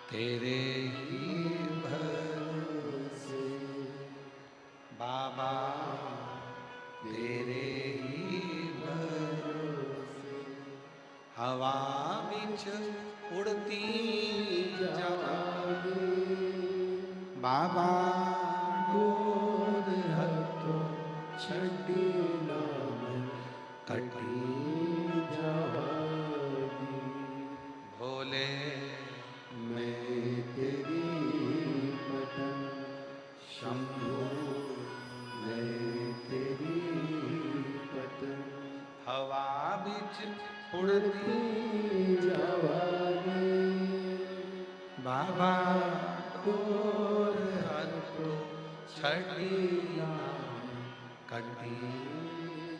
तेरे ही भरोसे बाबा, तेरे ही भरोसे हवा बिच उड़ती जावांगी बाबा, डोर हथों छड़ी नाम कटी जावांगी भोले, मैं तेरी पतन शंभो, मैं तेरी पतन हवा बिच उड़ती जावांगी बाबा, डोर हथों छड़ी नाम कटी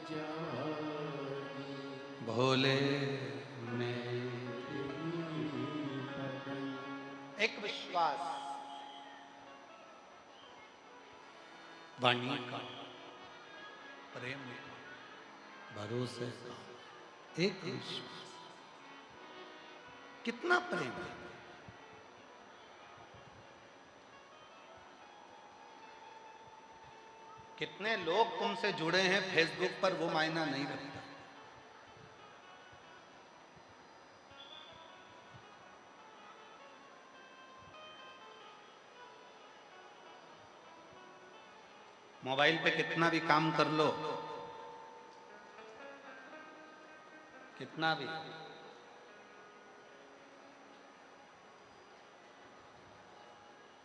जावांगी भोले, मैं एक विश्वास, वाणी का, प्रेम का, भरोसे का, एक विश्वास। कितना प्रेम है, कितने लोग तुमसे जुड़े हैं फेसबुक पर वो मायना नहीं रखता। मोबाइल पे कितना भी काम कर लो, कितना भी,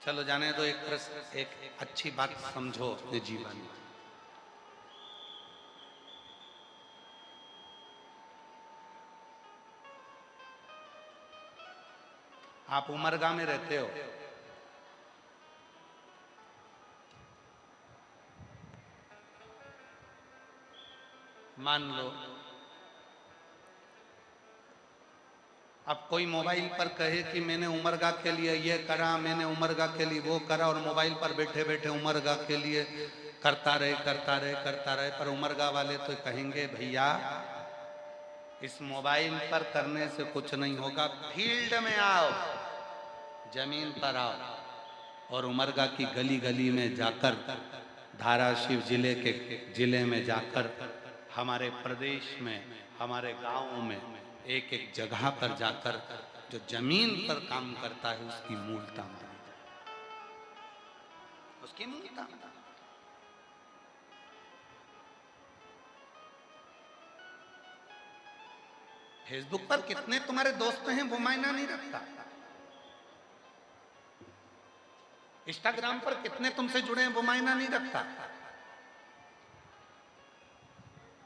चलो जाने दो। एक प्रश्न, एक अच्छी बात समझो अपने जीवन में। आप उमरगा में रहते हो, मान लो अब कोई मोबाइल पर कहे कि मैंने उमरगा के लिए ये करा, मैंने उमरगा के लिए वो करा, और मोबाइल पर बैठे बैठे उमरगा के लिए करता रहे करता रहे करता रहे, पर उमरगा वाले तो कहेंगे भैया इस मोबाइल पर करने से कुछ नहीं होगा, फील्ड में आओ, जमीन पर आओ और उमरगा की गली गली में जाकर, धाराशिव जिले में जाकर, हमारे प्रदेश में, हमारे गांव में एक एक जगह पर जाकर जो जमीन पर काम करता है उसकी मूलता मानी जाए, उसकी मूलता। फेसबुक पर कितने तुम्हारे दोस्त हैं वो मायना नहीं रखता, इंस्टाग्राम पर कितने तुमसे जुड़े हैं वो मायना नहीं रखता।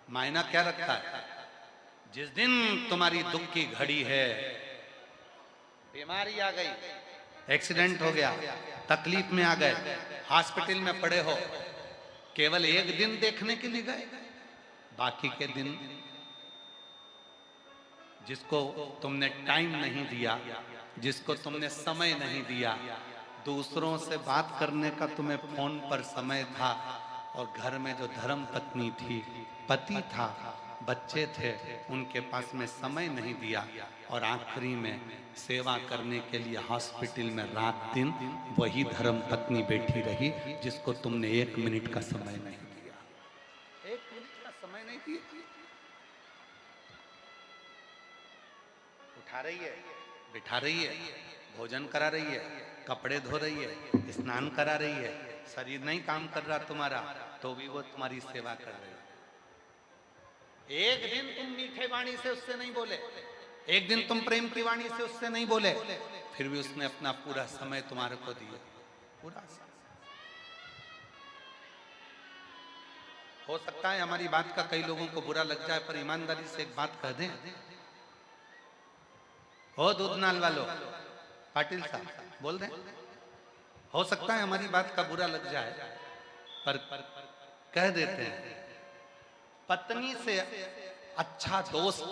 मायना क्या रखता है? जिस दिन तुम्हारी दुख की घड़ी है, बीमारी आ गई, एक्सीडेंट हो गया, तकलीफ में आ गए, हॉस्पिटल में पड़े हो, केवल एक दिन देखने के लिए गए, बाकी के दिन जिसको तुमने टाइम नहीं दिया, जिसको तुमने समय नहीं दिया, दूसरों से बात करने का तुम्हें फोन पर समय था, और घर में जो धर्म पत्नी थी, पति था, बच्चे थे, उनके पास में समय नहीं दिया, और आखिरी में सेवा करने के लिए हॉस्पिटल में रात दिन वही धर्म पत्नी बैठी रही जिसको तुमने 1 मिनट का समय नहीं दिया, 1 मिनट का समय नहीं दिया। उठा रही है, बिठा रही है, भोजन करा रही है, कपड़े धो रही है, स्नान करा रही है, शरीर नहीं काम कर रहा तुम्हारा तो भी वो तुम्हारी सेवा कर रही है। एक दिन तुम मीठे वाणी से उससे नहीं बोले, एक दिन तुम प्रेम की वाणी से उससे नहीं बोले, फिर भी उसने अपना पूरा समय तुम्हारे को दिया, पूरा समय। हो सकता है हमारी बात का कई लोगों को बुरा लग जाए, पर ईमानदारी से एक बात कह दें। हो दूध नाल वालों, पाटिल साहब बोल दें, हो सकता है हमारी बात का बुरा लग जाए, पर कह देते हैं, पत्नी से अच्छा दोस्त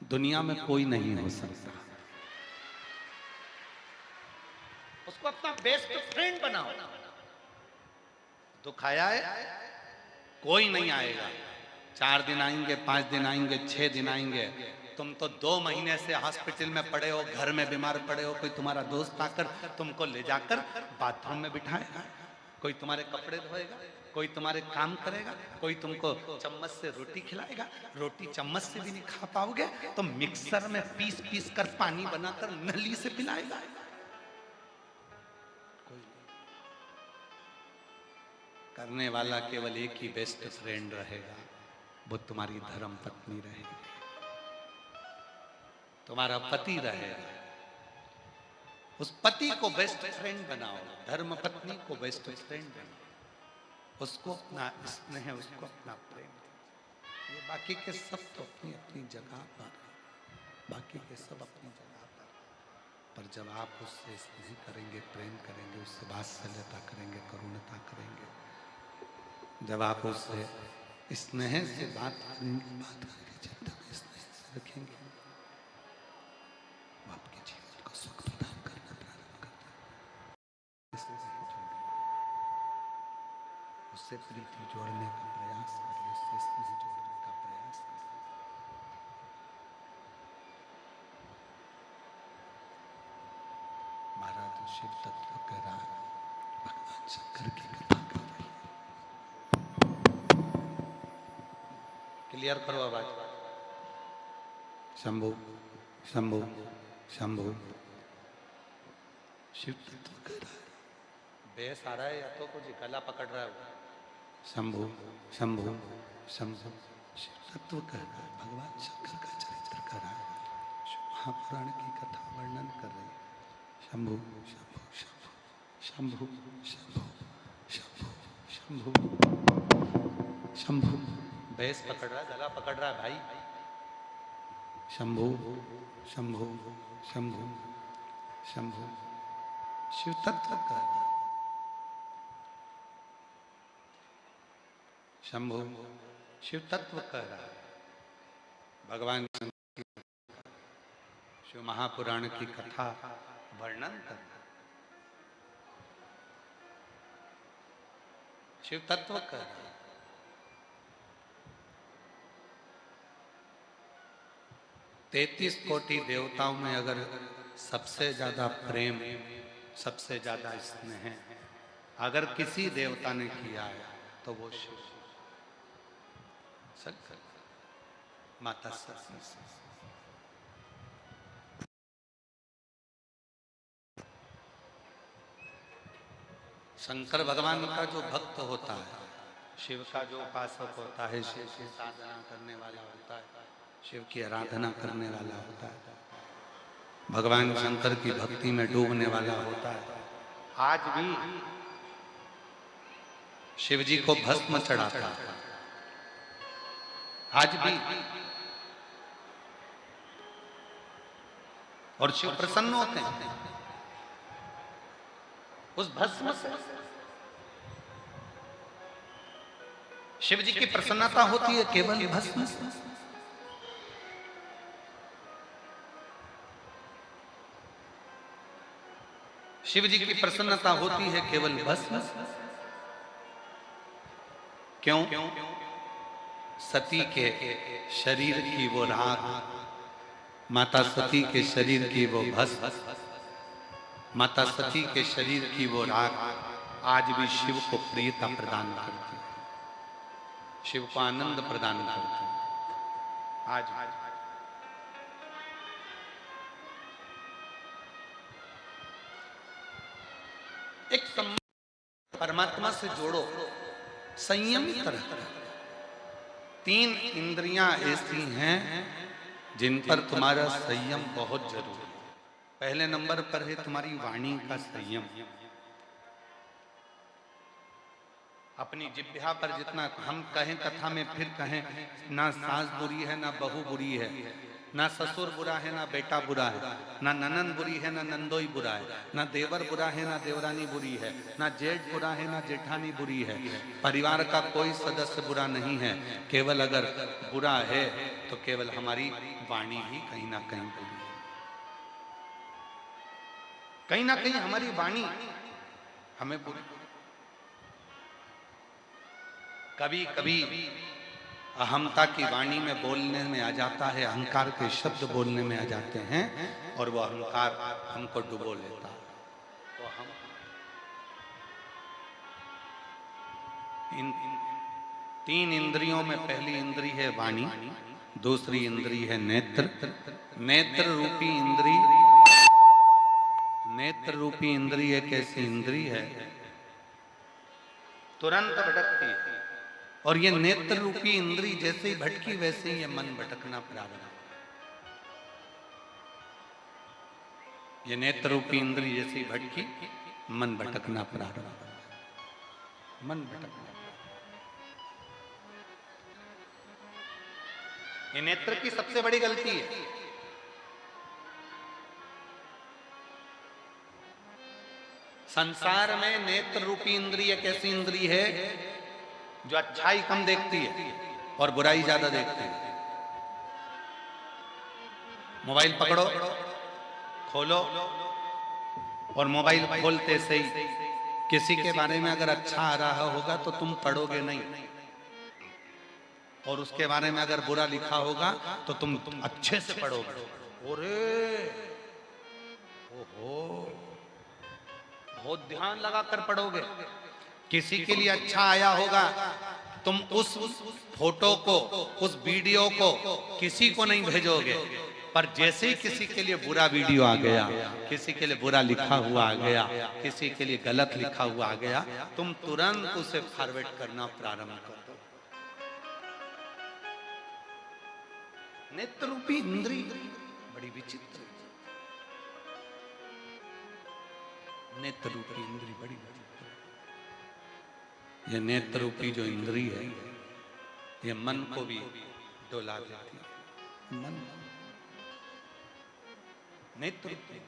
दुनिया में कोई नहीं हो सकता। उसको अपना बेस्ट फ्रेंड बनाओ। दुख आया है, कोई नहीं आएगा, 4 दिन आएंगे, 5 दिन आएंगे, 6 दिन आएंगे, तुम तो 2 महीने से हॉस्पिटल में पड़े हो, घर में बीमार पड़े हो, कोई तुम्हारा दोस्त आकर तुमको ले जाकर बाथरूम में बिठाएगा, कोई तुम्हारे कपड़े धोएगा, कोई तुम्हारे काम करेगा, कोई तुमको चम्मच से रोटी खिलाएगा, रोटी चम्मच से भी नहीं खा पाओगे तो मिक्सर में पीस पीस कर पानी बनाकर नली से पिलाएगा। करने वाला केवल एक ही बेस्ट फ्रेंड रहेगा, वो तुम्हारी धर्म पत्नी रहेगी, तुम्हारा पति रहेगा। उस पति को बेस्ट फ्रेंड बनाओ, धर्म पत्नी को बेस्ट फ्रेंड बनाओ, उसको अपना स्नेह, उसको अपना प्रेम। ये बाकी के सब तो अपनी अपनी जगह पर, बाकी के सब अपनी जगह पर जब आप उससे स्नेह करेंगे, प्रेम करेंगे, उससे वात्सल्यता करेंगे, करुणता करेंगे, जब आप उससे स्नेह से बात करेंगे, जब तक स्नेह से रखेंगे, वो आपके जीवन को सुख प्रदान करना प्रारंभ करता है। उससे प्रीति जोड़ने का प्रयास करिए, उससे स्नेह जोड़ने का प्रयास करिए। महाराज शिव तत्व कह रहा है, भगवान शंकर की कथा कर रही है। क्लियर करो आवाज। शंभु शंभु शंभु, शिव तत्व कह रहा है, बेस आ रहा है या तो कुछ गला पकड़ रहा है। शंभु शंभु शंभु, शिव तत्व कह रहा है, भगवान शंकर का चरित्र कर रहा है, महापुराण की कथा वर्णन कर रही है। शंभु शंभु शंभु शंभु शंभु शंभु शंभु, बेस पकड़ रहा है, गला पकड़ रहा है भाई। शंभु शंभु शंभु शंभु, शिव तत्व कह रहा है। शंभु शिव तत्व कह रहा है, भगवान शिव महापुराण की कथा वर्णन कर रहा है, शिव तत्व कह रहा है। तैतीस कोटि देवताओं में अगर सबसे ज्यादा प्रेम, सबसे ज्यादा स्नेह अगर किसी देवता ने किया है तो वो शिव, शंकर, माता सरस्वती से। शंकर भगवान का जो भक्त होता है, शिव का जो उपासक होता है, शिव की साधना करने वाला होता है, शिव की आराधना करने वाला होता है, भगवान शंकर की भक्ति में डूबने वाला होता है, आज भी शिव जी को भस्म चढ़ाता है, आज भी, और शिव प्रसन्न होते हैं उस भस्म से। शिव जी की प्रसन्नता होती है केवल भस्म से। शिव जी की प्रसन्नता होती है केवल भस्म से। क्यों? सती के शरीर की वो राख, माता सती के शरीर की वो भस्म, माता सती के शरीर की वो राख आज भी शिव को प्रियता प्रदान करती है, शिव को आनंद प्रदान करती है। आज एक परमात्मा से जोड़ो, संयमित रहो। 3 इंद्रियां ऐसी हैं जिन पर तुम्हारा संयम बहुत जरूरी है। पहले नंबर पर है तुम्हारी वाणी का संयम। अपनी जिह्वा पर जितना हम कहें, कथा में फिर कहें, ना सास बुरी है ना बहू बुरी है, ना ससुर बुरा है ना बेटा बुरा है, ना ननन बुरी है ना नंदोई बुरा है, ना देवर बुरा है ना देवरानी बुरी है, ना जेठ बुरा है ना जेठानी बुरी है। परिवार का कोई सदस्य बुरा नहीं है। केवल अगर बुरा है तो केवल हमारी वाणी ही कहीं ना कहीं बुरी है। कहीं ना कहीं हमारी वाणी हमें बुरी। कभी कभी अहमता की वाणी में बोलने में आ जाता है, अहंकार के शब्द बोलने में आ जाते हैं और वो अहंकार हमको डुबो लेता है। तो हम इन 3 इंद्रियों में पहली इंद्री है वाणी, दूसरी इंद्री है नेत्र। नेत्र रूपी इंद्री, नेत्र रूपी इंद्री एक ऐसी इंद्री है तुरंत भटकती है, और ये नेत्र रूपी इंद्री जैसे ही भटकी वैसे ही ये मन भटकना प्रारंभ। ये नेत्र रूपी इंद्री जैसे ही भटकी, मन भटकना प्रारंभ। मन भटकना। ये नेत्र की सबसे बड़ी गलती है। संसार में नेत्र रूपी इंद्री एक ऐसी इंद्री है जो अच्छाई कम देखती है और बुराई ज्यादा देखती है। मोबाइल पकड़ो, खोलो, और मोबाइल खोलते से ही किसी के बारे में अगर अच्छा आ रहा होगा तो तुम पढ़ोगे नहीं, और उसके बारे में अगर बुरा लिखा होगा तो तुम अच्छे से पढ़ोगे। ओरे ओहो, बहुत ध्यान लगाकर पढ़ोगे। किसी के लिए अच्छा आया होगा, तुम उस फोटो को, उस वीडियो को किसी को नहीं भेजोगे, पर जैसे ही किसी के लिए बुरा वीडियो आ गया, किसी के लिए बुरा लिखा हुआ आ गया, किसी के लिए गलत लिखा हुआ आ गया, तुम तुरंत उसे फॉरवर्ड करना प्रारंभ कर दो। नेत्र रूपी इंद्री बड़ी विचित्र, नेत्र रूपी इंद्री बड़ी विचित्र। ये नेत्र रूपी जो इंद्री है, ये मन को भी डोला देती है। मन, नेत्र रूपी।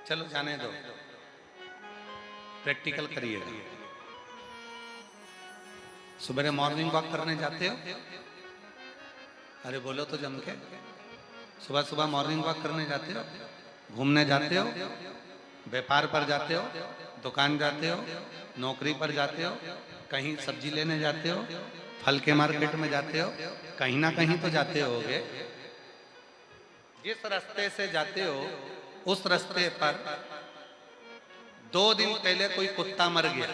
चलो जाने दो, प्रैक्टिकल करिएगा। सुबह मॉर्निंग वॉक करने जाते हो? अरे बोलो तो जम के। सुबह सुबह मॉर्निंग वॉक करने जाते हो, घूमने जाते हो, व्यापार पर जाते हो, दुकान जाते हो, नौकरी पर जाते हो, कहीं सब्जी लेने जाते हो, फल के मार्केट में जाते हो, कहीं ना कहीं तो जाते होगे। जिस रास्ते से जाते हो उस रास्ते पर 2 दिन पहले कोई कुत्ता मर गया,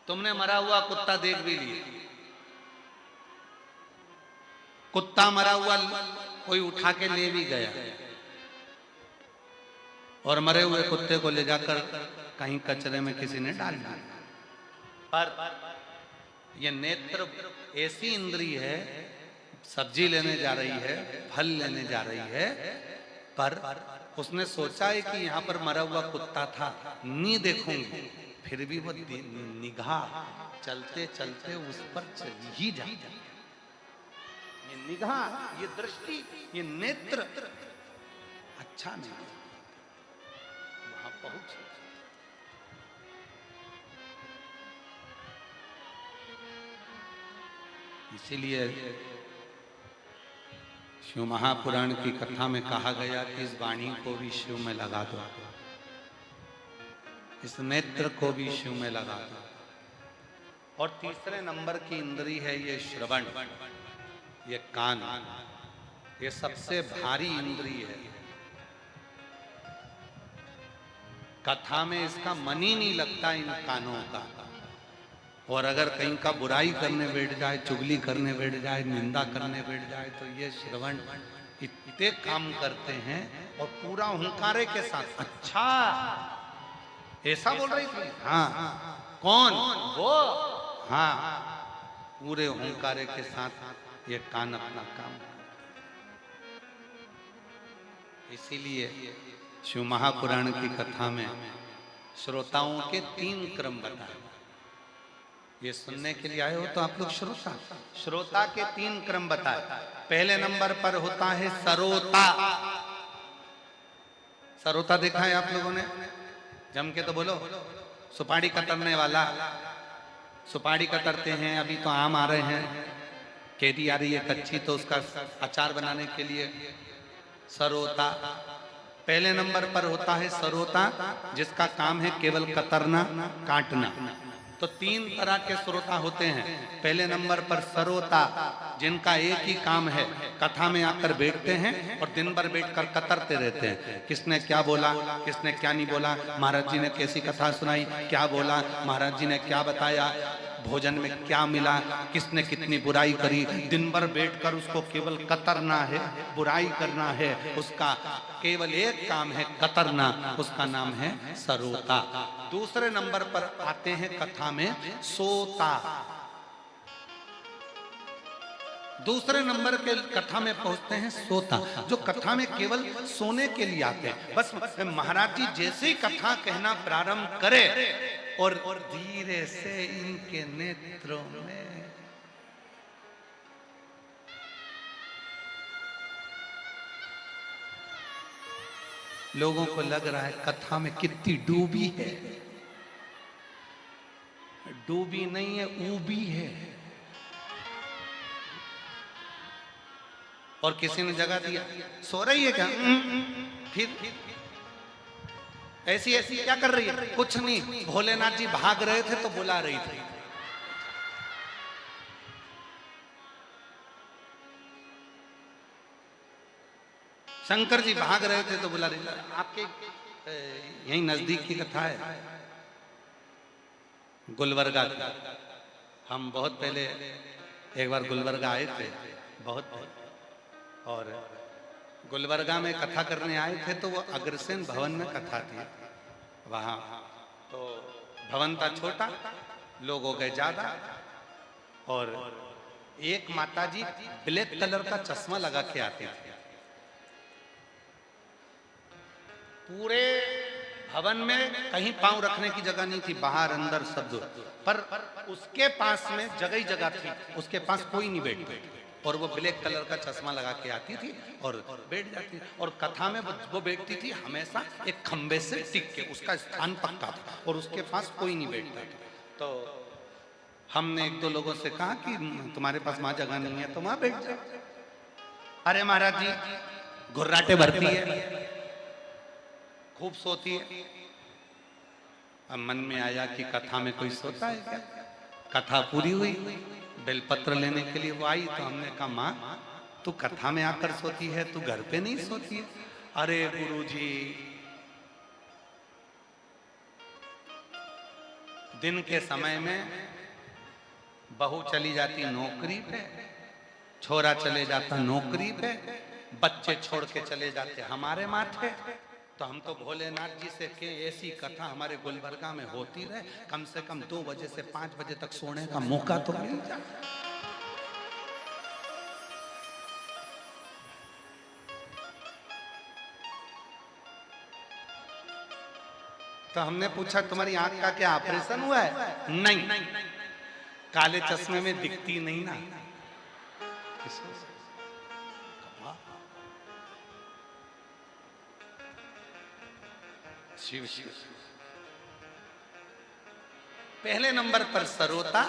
तुमने मरा हुआ कुत्ता देख भी लिया। कुत्ता मरा हुआ कोई उठा के ले भी गया, और मरे हुए कुत्ते को ले जाकर कहीं कचरे में किसी ने डाल दिया। पर यह नेत्र ऐसी इंद्री है, सब्जी लेने जा रही है, फल लेने जा रही है, पर उसने सोचा है कि यहाँ पर मरा हुआ कुत्ता था, नहीं देखूंगी, फिर भी वो निगाह चलते चलते उस पर चली ही जाती। ये निगाह, ये दृष्टि, ये नेत्र अच्छा नहीं, वहां पहुंच। इसीलिए शिव महापुराण की कथा में कहा गया कि इस वाणी को भी शिव में लगा दो, इस नेत्र को भी शिव में लगा दो। और तीसरे नंबर की इंद्री है ये श्रवण, ये कान, ये सबसे भारी इंद्री है। कथा में इसका मन ही नहीं लगता इन कानों का, और अगर कहीं का बुराई करने बैठ जाए, चुगली करने बैठ जाए, निंदा करने बैठ जाए, तो ये श्रवण इतने काम करते हैं और पूरा हुंकारे के साथ। अच्छा ऐसा बोल रही थी? हाँ। कौन? वो। हाँ, पूरे हुंकारे के साथ ये कान अपना काम। इसीलिए शिव महापुराण की कथा में श्रोताओं के 3 क्रम बताए। ये सुनने के लिए आए हो तो आप लोग श्रोता। श्रोता के 3 क्रम बताए। पहले नंबर पर होता है सरोता। सरोता देखा है आप लोगों ने? जम के तो बोलो। सुपारी कतरने वाला। सुपारी कतरते हैं, अभी तो आम आ रहे हैं, केरी आ रही है कच्ची, तो उसका अचार बनाने के लिए सरोता। पहले नंबर पर होता है सरोता, जिसका काम है केवल कतरना, काटना। तो 3 तरह के श्रोता होते हैं। पहले नंबर पर सरोता, जिनका एक ही काम है, कथा में आकर बैठते हैं और दिन भर बैठकर कतरते रहते हैं। किसने क्या बोला, किसने क्या नहीं बोला, महाराज जी ने कैसी कथा सुनाई, क्या बोला, महाराज जी ने क्या बताया, भोजन में क्या मिला, किसने कितनी बुराई करी। दिन भर बैठकर उसको केवल कतरना है, बुराई करना है। उसका केवल एक काम है, कतरना। उसका नाम है सरोता। दूसरे नंबर पर आते हैं कथा में सोता। दूसरे नंबर के कथा में पहुंचते हैं सोता, जो कथा में केवल सोने के लिए आते हैं। बस महाराज जी जैसे ही कथा कहना प्रारंभ करे और धीरे से इनके नेत्रों में लोगों को लग रहा है कथा में कितनी डूबी है। डूबी नहीं है, ऊबी है। और किसी ने जगह दिया, सो रही है क्या? फिर ऐसी ऐसी क्या कर रही है? कुछ नहीं, भोलेनाथ जी भाग रहे थे तो बुला रही थी। शंकर जी भाग रहे थे तो बुला रही थी। आपके यही नजदीक की कथा है, गुलबर्गा की। हम बहुत पहले एक बार गुलबर्गा आए थे, बहुत पहले, और गुलबर्गा में कथा करने आए थे। तो वो अग्रसेन भवन में कथा थी वहां। तो भवन था छोटा, लोग हो गए ज्यादा, और एक माताजी ब्लैक कलर का चश्मा लगा के आती थी। पूरे भवन में कहीं पांव रखने की जगह नहीं थी, बाहर अंदर सब। पर उसके पास में जगह ही जगह थी, उसके पास कोई नहीं बैठते, और वो ब्लैक कलर का चश्मा लगा के आती थी और बैठ जाती। और कथा में वो बैठती थी हमेशा एक खंबे से टिक के, उसका स्थान पक्का था और उसके पास कोई नहीं बैठता था। तो हमने 1-2 लोगों से कहा कि तुम्हारे पास वहां जगह नहीं है तो वहां बैठ जाओ। अरे महाराज जी घुर्राटे भरती है, खूब सोती है। अब मन में आया कि कथा में कोई सोता है क्या? कथा पूरी हुई, बेलपत्र लेने के लिए वो आई, तो हमने कहा माँ तू कथा में आकर सोती है, तू घर पे नहीं सोती है? अरे गुरुजी, दिन के समय में बहू चली जाती नौकरी पे, छोरा चले जाता नौकरी पे, बच्चे छोड़ के चले जाते हमारे माथे। तो हम तो भोलेनाथ जी से के ऐसी कथा हमारे गुलबर्गा में होती रहे, कम से कम 2 बजे से 5 बजे तक सोने का मौका तो मिल जाए। तो हमने पूछा तुम्हारी आंख का क्या ऑपरेशन हुआ है? नहीं, काले चश्मे में दिखती नहीं ना। शिव शिव। पहले नंबर पर सरोता,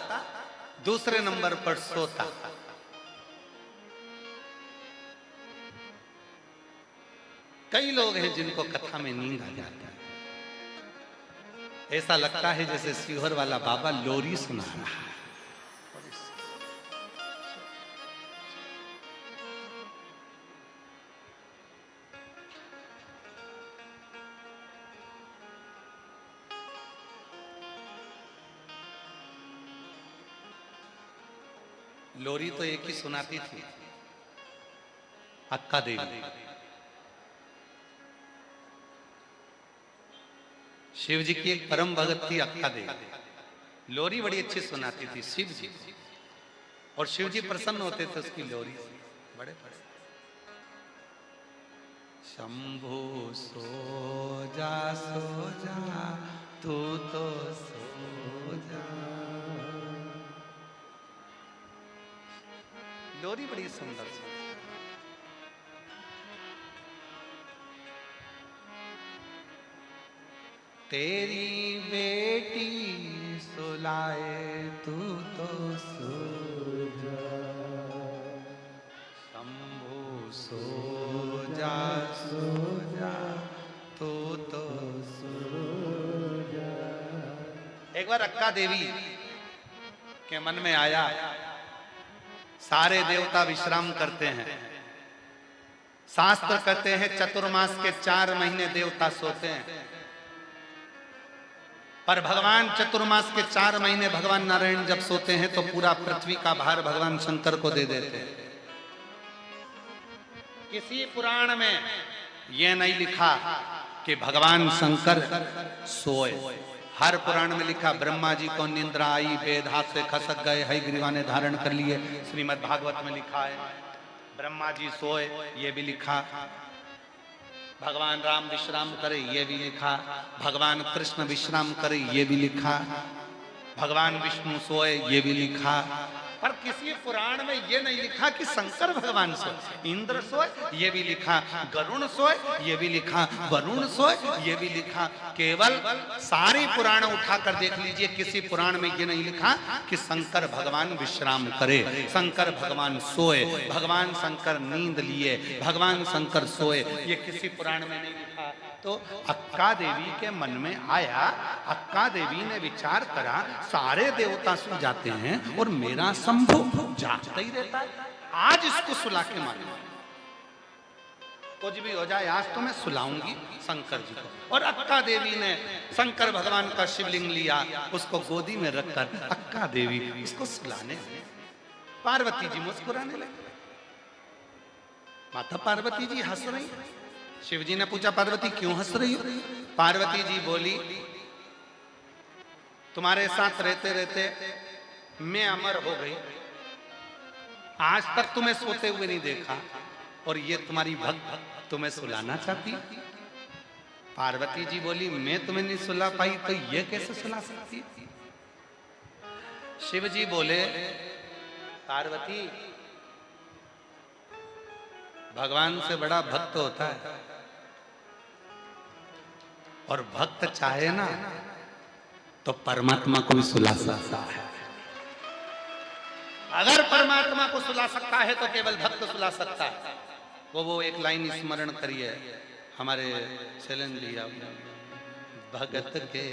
दूसरे नंबर पर सोता। कई लोग हैं जिनको कथा में नींद आ जाती है, ऐसा लगता है जैसे सीहोर वाला बाबा लोरी सुना रहा है। लोरी तो एक ही सुनाती थी, अक्का देवी। शिव जी की एक परम भगत थी अक्का देवी, लोरी बड़ी अच्छी सुनाती थी शिव जी, और शिव जी प्रसन्न होते थे उसकी लोरी से, बड़े बड़े। शंभु सो जा तू तो सो जा। लोरी बड़ी सुंदर सी। तेरी बेटी सुलाए तू तो सो जा, शंभु सो जा तू तो सो जा। एक बार अक्का देवी के मन में आया, सारे देवता विश्राम करते हैं, शास्त्र कहते हैं चतुर्मास के 4 महीने देवता सोते हैं, पर भगवान चतुर्मास के 4 महीने भगवान नारायण जब सोते हैं तो पूरा पृथ्वी का भार भगवान शंकर को दे देते हैं। किसी पुराण में यह नहीं लिखा कि भगवान शंकर सोए। हर पुराण में लिखा ब्रह्मा जी को निंद्रा आई, वेद हाथ से खसक गए, हयग्रीवा ने धारण कर लिए। श्रीमद् भागवत में लिखा है ब्रह्मा जी सोए, ये भी लिखा। भगवान राम विश्राम करे, ये भी लिखा। भगवान कृष्ण विश्राम करे, ये भी लिखा। भगवान विष्णु सोए, ये भी लिखा। पर किसी पुराण में ये नहीं लिखा कि शंकर भगवान सोए। इंद्र सोए, ये भी लिखा। गरुण सोए, ये भी लिखा। वरुण सोए, ये भी लिखा। केवल सारी पुराण उठाकर देख लीजिए, किसी पुराण में ये नहीं लिखा कि शंकर भगवान विश्राम करे, शंकर भगवान सोए, भगवान शंकर नींद लिए, भगवान शंकर सोए, ये किसी पुराण में नहीं लिखा। तो अक्का देवी के मन में आया, अक्का देवी ने विचार करा, सारे देवता सो जाते हैं और मेरा शंभु जागता ही रहता है, आज इसको सुला के मारूंगा। कुछ भी हो जाए आज तो मैं सुलाऊंगी शंकर जी को। और अक्का देवी ने शंकर भगवान का शिवलिंग लिया, उसको गोदी में रखकर अक्का देवी इसको सुलाने लगी। पार्वती जी मुस्कुराने लगी, माता पार्वती जी हंस रही। शिव जी ने पूछा पार्वती क्यों हंस रही हो? पार्वती जी बोली तुम्हारे साथ रहते रहते मैं अमर हो गई, आज तक तुम्हें सोते हुए नहीं देखा, और ये तुम्हारी भक्त तुम्हें सुलाना चाहती। पार्वती जी बोली मैं तुम्हें नहीं सुला पाई तो ये कैसे सुला सकती? शिव जी बोले पार्वती भगवान से बड़ा भक्त होता है, और भक्त चाहे ना तो परमात्मा को भी सुला सकता है। अगर परमात्मा को सुला सकता है तो केवल भक्त सुला सकता है। वो एक लाइन स्मरण करिए हमारे चलन भैया, भगत के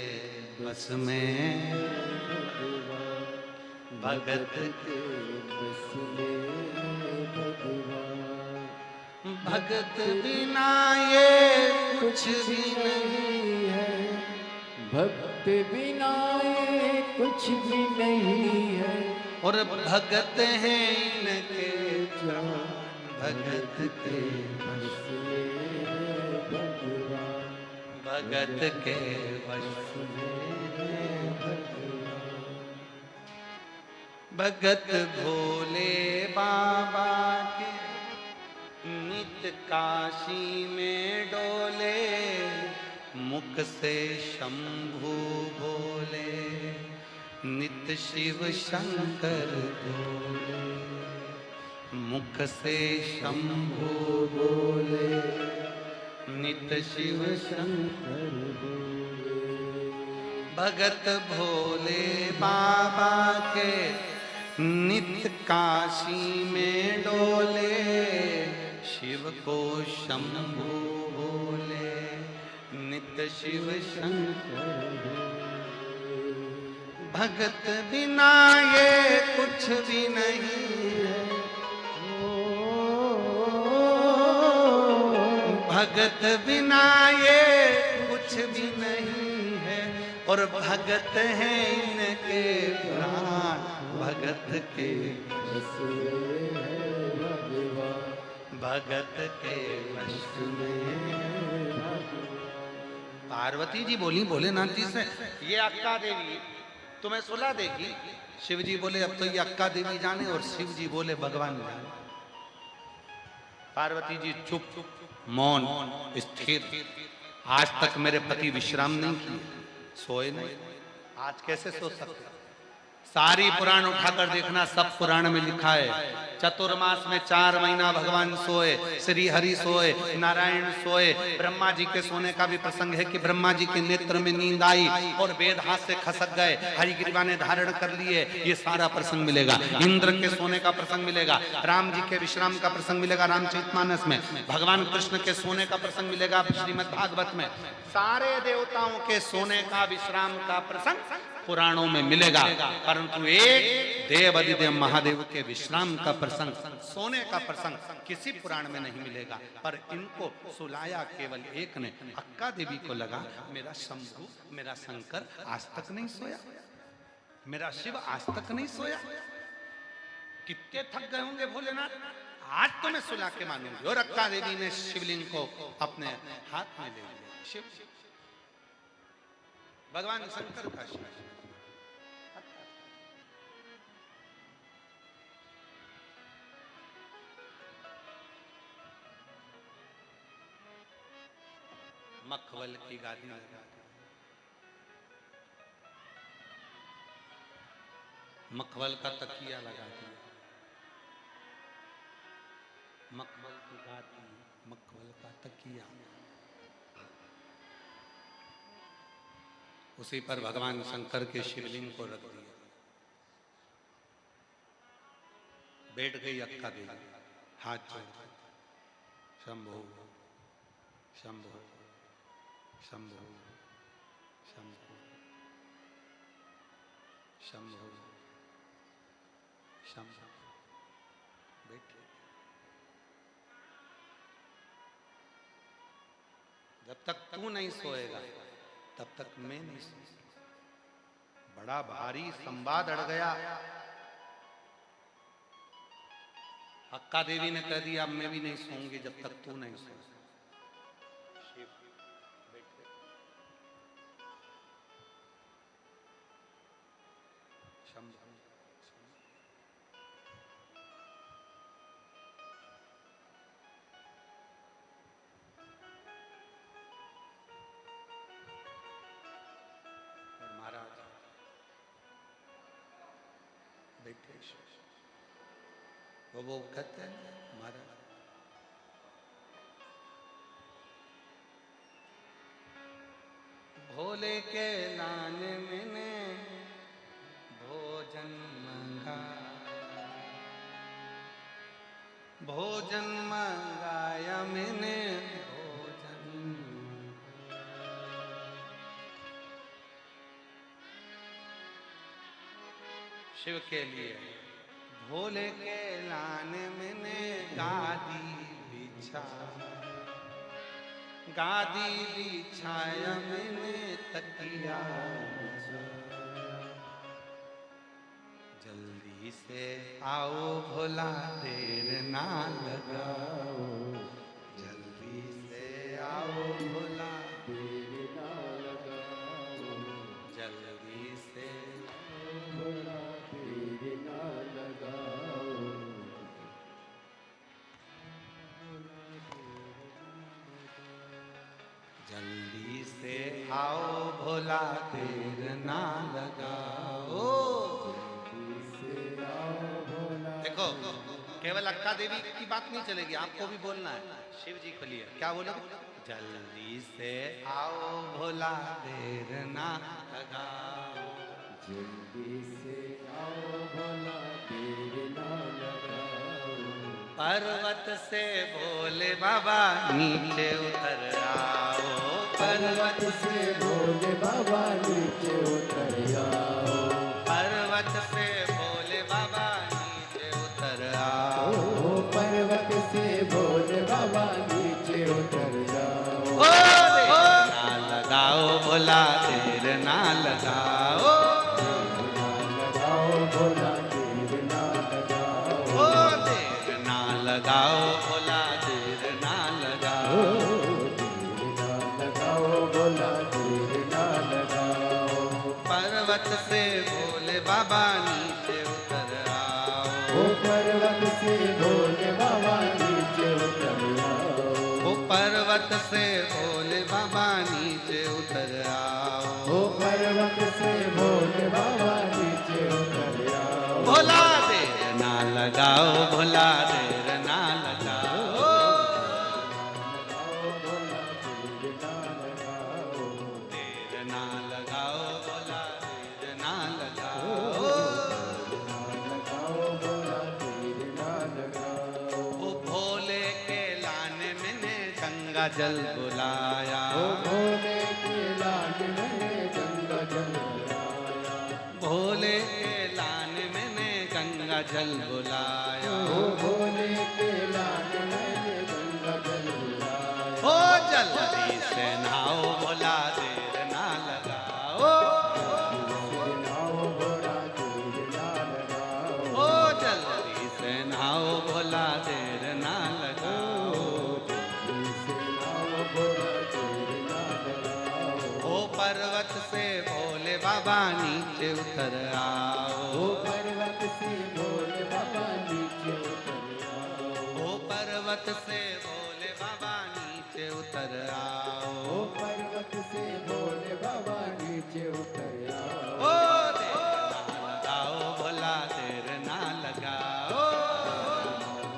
बस में, भगत के बस में भगत बिना ये कुछ भी नहीं है, भक्त बिना ये कुछ भी नहीं है, और भगत हैं इनके जान, भगत के बस में भगवान, भगत के बस में भगवान। भगत भोले बाबा के नित काशी में डोले, मुख से शंभु बोले, नित शिव शंकर बोले, मुख से शंभु बोले, नित शिव शंकर बोले। भगत भोले बाबा के नित काशी में डोले, शिव को शंभु बोले, नित शिव शंकर बोले। भगत बिना ये कुछ भी नहीं है, भगत बिना ये कुछ भी नहीं है, और भगत हैं इनके प्राण, भगत के बस में है भगवान, भगत के वश में। भगवान। पार्वती जी बोली भोलेनाथ जी से, ये अक्का देवी तुम्हें सुला देगी। शिव जी बोले अब तो ये अक्का देवी जाने, और शिव जी बोले भगवान जाने। पार्वती जी चुप, मौन, स्थिर। आज तक मेरे पति विश्राम नहीं किए, सोए नहीं, आज कैसे सो सकते? सारी पुराण उठाकर देखना, सब पुराण में लिखा है। चतुर्मास में 4 महीना भगवान सोए, श्री हरि सोए, नारायण सोए। ब्रह्मा जी के सोने का भी प्रसंग है कि ब्रह्मा जी के नेत्र में नींद आई और वेद हाथ से खसक गए, हरिग्रीवा ने धारण कर लिए। ये सारा प्रसंग मिलेगा। इंद्र के सोने का प्रसंग मिलेगा, राम जी के विश्राम का प्रसंग मिलेगा रामचरितमानस में, भगवान कृष्ण के सोने का प्रसंग मिलेगा श्रीमद् भागवत में। सारे देवताओं के सोने का विश्राम का प्रसंग पुराणों में मिलेगा, परंतु एक देव अधिदेव महादेव के विश्राम का प्रसंग, सोने का प्रसंग किसी पुराण में नहीं मिलेगा। पर इनको सुलाया केवल एक ने। अक्का देवी को लगा मेरा शंभु, मेरा शंकर आज तक नहीं सोया, मेरा शिव आज तक नहीं सोया। कितने थक गए होंगे भोलेनाथ, आज तो मैं सुला के मानूंगी। और अक्का देवी ने शिवलिंग को अपने हाथ में ले लिया। शिव भगवान शंकर का शिव, मखवल की गादी लगा दी, मखवल का तकिया लगा दिया, मखवल की गादी, मखवल का तकिया, उसी पर भगवान शंकर के शिवलिंग को रख दिया। बैठ गई अक्का देवी, हाथ जोड़, शंभो शंभो शंभो शंभो शंभो शंभो। बैठे, जब तक तू नहीं सोएगा तब तक मैं नहीं सो। बड़ा भारी संवाद अड़ गया। अक्का देवी ने कह दिया अब मैं भी नहीं सोऊंगी जब तक तू नहीं सो। महाराज बैठे, वो कहते हैं महाराज भोले के लाने मैंने भोजन मंगा, भोजन मंगाया मैंने भोजन। शिव के लिए भोले के लाने मैंने गादी बिछा, गादी बिछाया मैंने तकिया, जल्दी से आओ भोला देर ना लगाओ, जल्दी से आओ भोला देर ना लगाओ, जल्दी से भोला देर ना लगाओ। जल्दी से आओ भोला देर ना लगाओ। देखो केवल अक्का देवी की बात नहीं चलेगी, आपको भी बोलना है। शिव जी के लिए क्या बोलोगे? जल्दी से आओ भोला देर ना लगाओ, जल्दी से आओ भोला देर ना लगाओ। पर्वत से भोले बाबा नीचे उतर आओ, पर्वत से भोले बाबा नीचे उतर आओ, पर्वत से भोले बाबा नीचे उतर आओ, पर्वत से भोले बाबा नीचे उतर जाओ। ना लगाओ भोला देर ना लगाओ, ना लगाओ भोला देर बाबा नीचे उतर आओ। ओ पर्वत से भोले बाबा नीचे उतर आओ। ओ पर्वत से भोले बाबा नीचे उतर आओ। ओ पर्वत से भोले बाबा नीचे उतर आओ। भोला देर ना लगाओ, भोला देर ना लगाओ। भोला देर ना लगाओ। देर ना लगाओ, भोला देर ना लगाओ। भोला देर ना लगाओ। ओ भोले के लाने मैंने गंगा जल बुलाया। ओ भोले के लाने मैंने गंगा जल बुलाया। भोले के लाने मैंने गंगा जल बुलाया। ओ भोले के लाने मैंने गंगा जल बुलाया। ओ जल्दी से नहाओ, भोला देर ना लगाओ। नाओ भोला देर ना लगाओ। ओ जल्दी से नहाओ, भोला देर ना लगाओ। नाओ भोला देर ना लगाओ। ओ पर्वत से भोले बाबा नीचे उतर आओ। ओ पर्वत से भोले बाबा नीचे उतर आओ। ओ पर्वत से भोले बाबा नीचे उतर आओ। ओ पर्वत से भोले बाबा नीचे उतर आओ। ओ देर ना लगाओ, भोला देर ना लगाओ।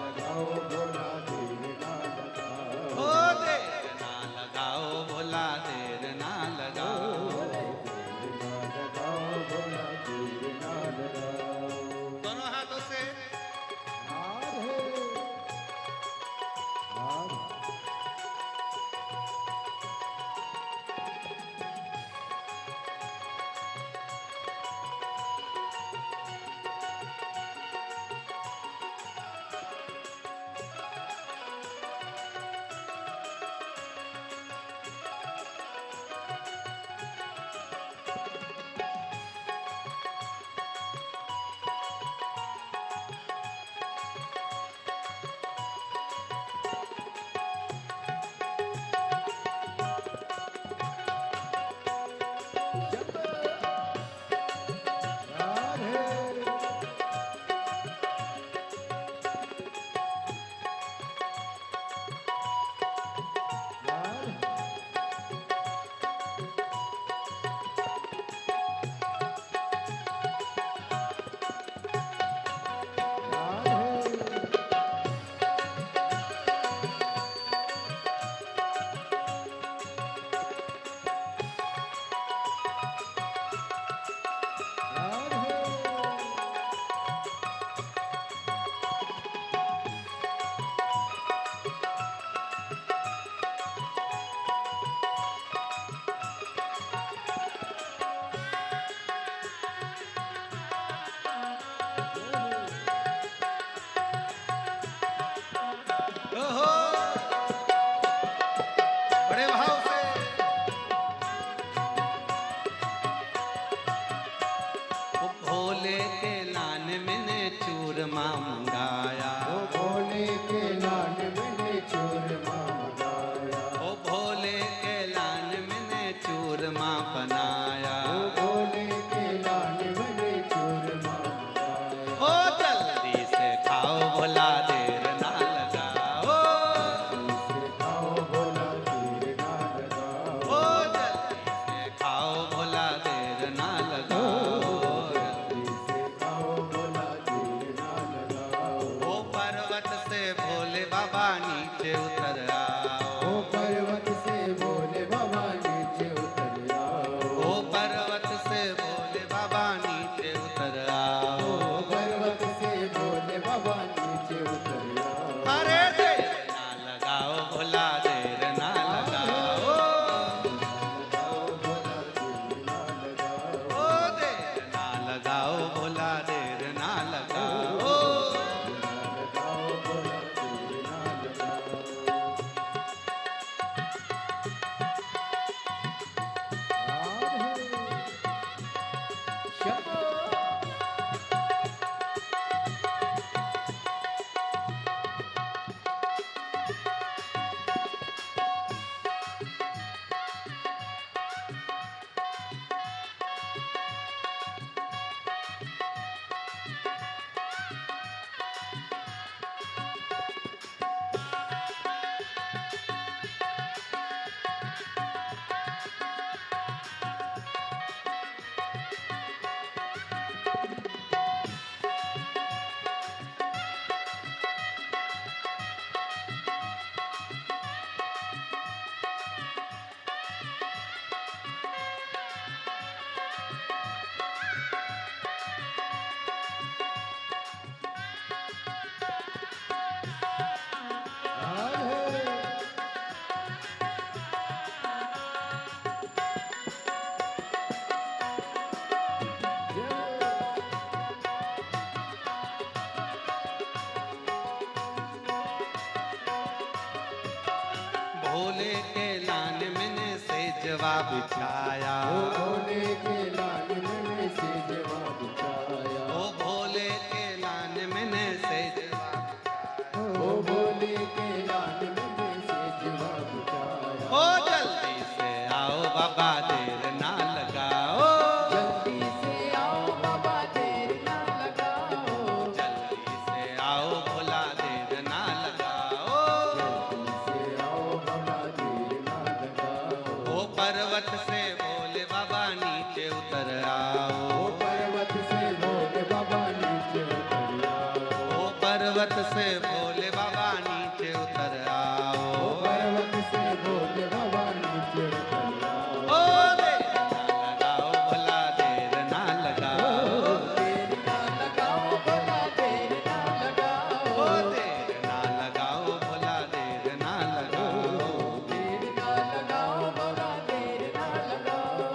लगाओ भोला देर ना लगाओ। ओ देर ना लगाओ, भोला देर ना लगाओ। लगाओ भोला देर ना लगाओ। दोनों हाथों से हार है हार। हार है हार। हार है हार है। ओहो बड़े भाव से ओ भोले के लान मैंने चूरमा मंगाया। ओ भोले के लाल मैंने चूरमा मंगाया। ओ भोले के लान मैंने चूरमा बनाया। ओ भोले के लाल मैंने चूरमा मंगाया। ओ जल्दी से खाओ, भोला देर ना लगाओ। इसे खाओ भोला देर ना लगाओ। ओ जल्दी से खाओ, भोला देर ना लगाओ। इसे खाओ भोला देर ना लगाओ। ओ भोले के लान मैंने से जवाब बिछाया, ओ भोले के लाल मैंने से जवाब बिछाया, ओ भोले के लान मैंने से ओ भोले के लाल मैंने से जवाब बिछाया। ओ जल्दी से आओ बाबा देर ना लगाओ, जल्दी से आओ बाबा देर ना लगाओ, जल्दी से आओ भोला देर ना लगाओ, जल्दी से आओ बाबा देर ना लगाओ। ओ पर्वत से भोले बाबा नीचे उतर आओ, ओ पर्वत से भोले बाबा नीचे उतर आओ, ओ पर्वत से भोले बाबा नीचे उतर आओ, ओ पर्वत से भोले बाबा नीचे उतर आओ। ओ देर ना लगाओ भोला देर ना लगाओ, देर ना लगाओ बाबा देर ना लगाओ, ओ देर ना लगाओ भोला देर ना लगाओ। देर ना लगाओ बाबा देर ना लगाओ।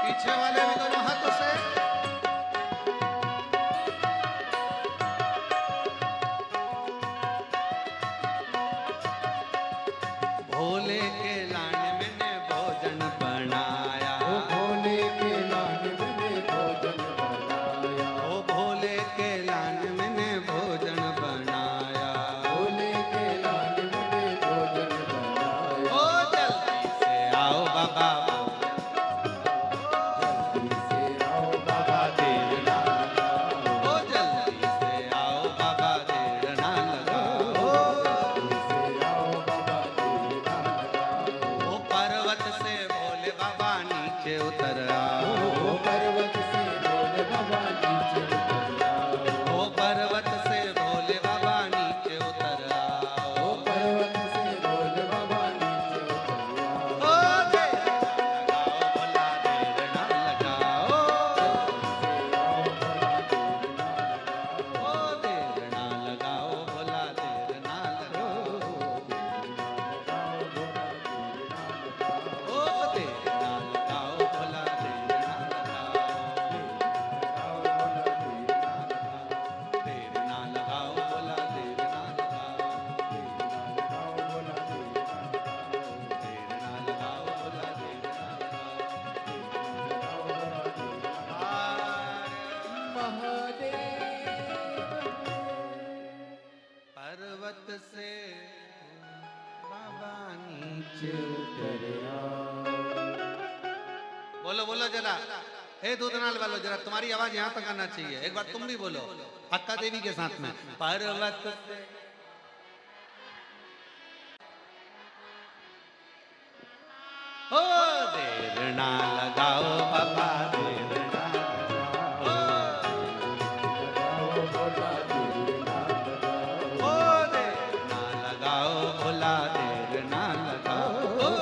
पीछे वाले भी दोनों हाथों से भोले के लाने मैंने भोजन बनाया, ओ भोले के लाल मैंने भोजन बनाया, ओ भोले के लाने मैंने भोजन बनाया, भोले के लाल मैंने भोजन बनाया। ओ जल्दी से आओ बाबा जल्दी से आओ बाबा देर ना लगाओ, ओ जल्दी से आओ बाबा देर ना लगाओ, जल्दी से आओ बाबा देर ना लगाओ। ओ पर्वत से भोले बाबा नीचे उतर आओ, ओ पर्वत से भोले बाबा नीचे उतर आओ, ओ पर्वत से भोले बाबा नीचे उतर आओ, ओ पर्वत से भोले बाबा नीचे उतर आओ। ओ देर ना लगाओ भोला देर ना लगाओ, ओ देर ना लगाओ भोला देर ना लगाओ, ओ देर ना लगाओ भोला देर ना लगाओ, देर ना लगाओ भोला देर ना लगाओ, देर ना लगाओ भोला देर ना लगाओ। पर्वत से बाबा नीचे बोलो बोलो जरा, हे दूधनाल वालों जरा तुम्हारी आवाज यहाँ तक आना चाहिए, एक बार तुम भी बोलो अक्का देवी के साथ में। पर्वत से ओ देर ना लगाओ बाबा देर ना लगाओ, ओ देर ना लगाओ भोला देर ना लगाओ, ओ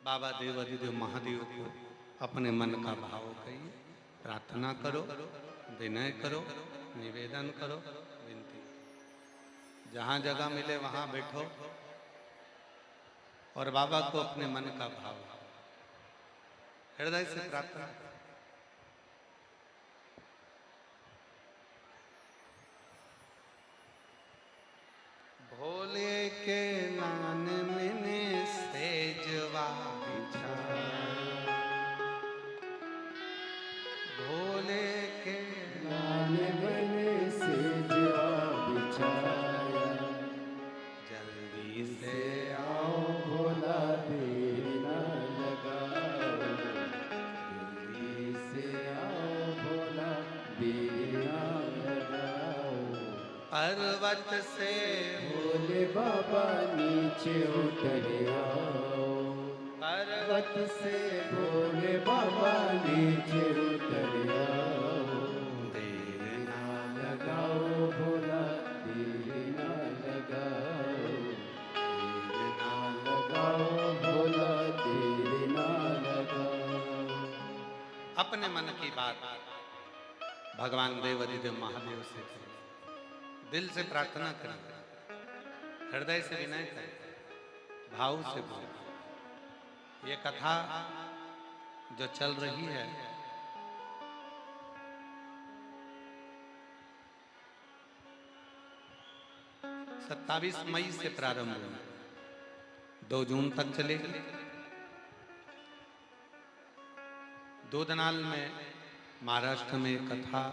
बाबा देव अधिदेव महादेव को अपने मन का भाव कहिए, प्रार्थना करो, विनय करो, निवेदन करो, विनती। जहाँ जगह मिले वहाँ बैठो और बाबा को अपने मन का भाव हृदय से प्रार्थना। भोले के नान मैंने सेजवा बिछाया, भोले के नान मैंने सेजवा बिछाया, जल्दी से आओ भोला देर न लगाओ, जल्दी से आओ भोला देर न लगाओ। पर्वत से भोले बाबा नीचे उतर आओ, पर्वत से भोले बाबा नीचे उतर आओ। देर ना लगाओ भोला देर ना लगाओ, देर ना लगाओ भोला देर ना लगाओ। अपने मन की बात भगवान देव अधिदेव महादेव से करें। दिल से प्रार्थना करें, हृदय से विनय करें, भाव से बोलें। ये कथा जो चल रही है, सत्ताईस मई से प्रारंभ हुई, 2 जून तक चलेगी। दोदनाल में महाराष्ट्र में कथा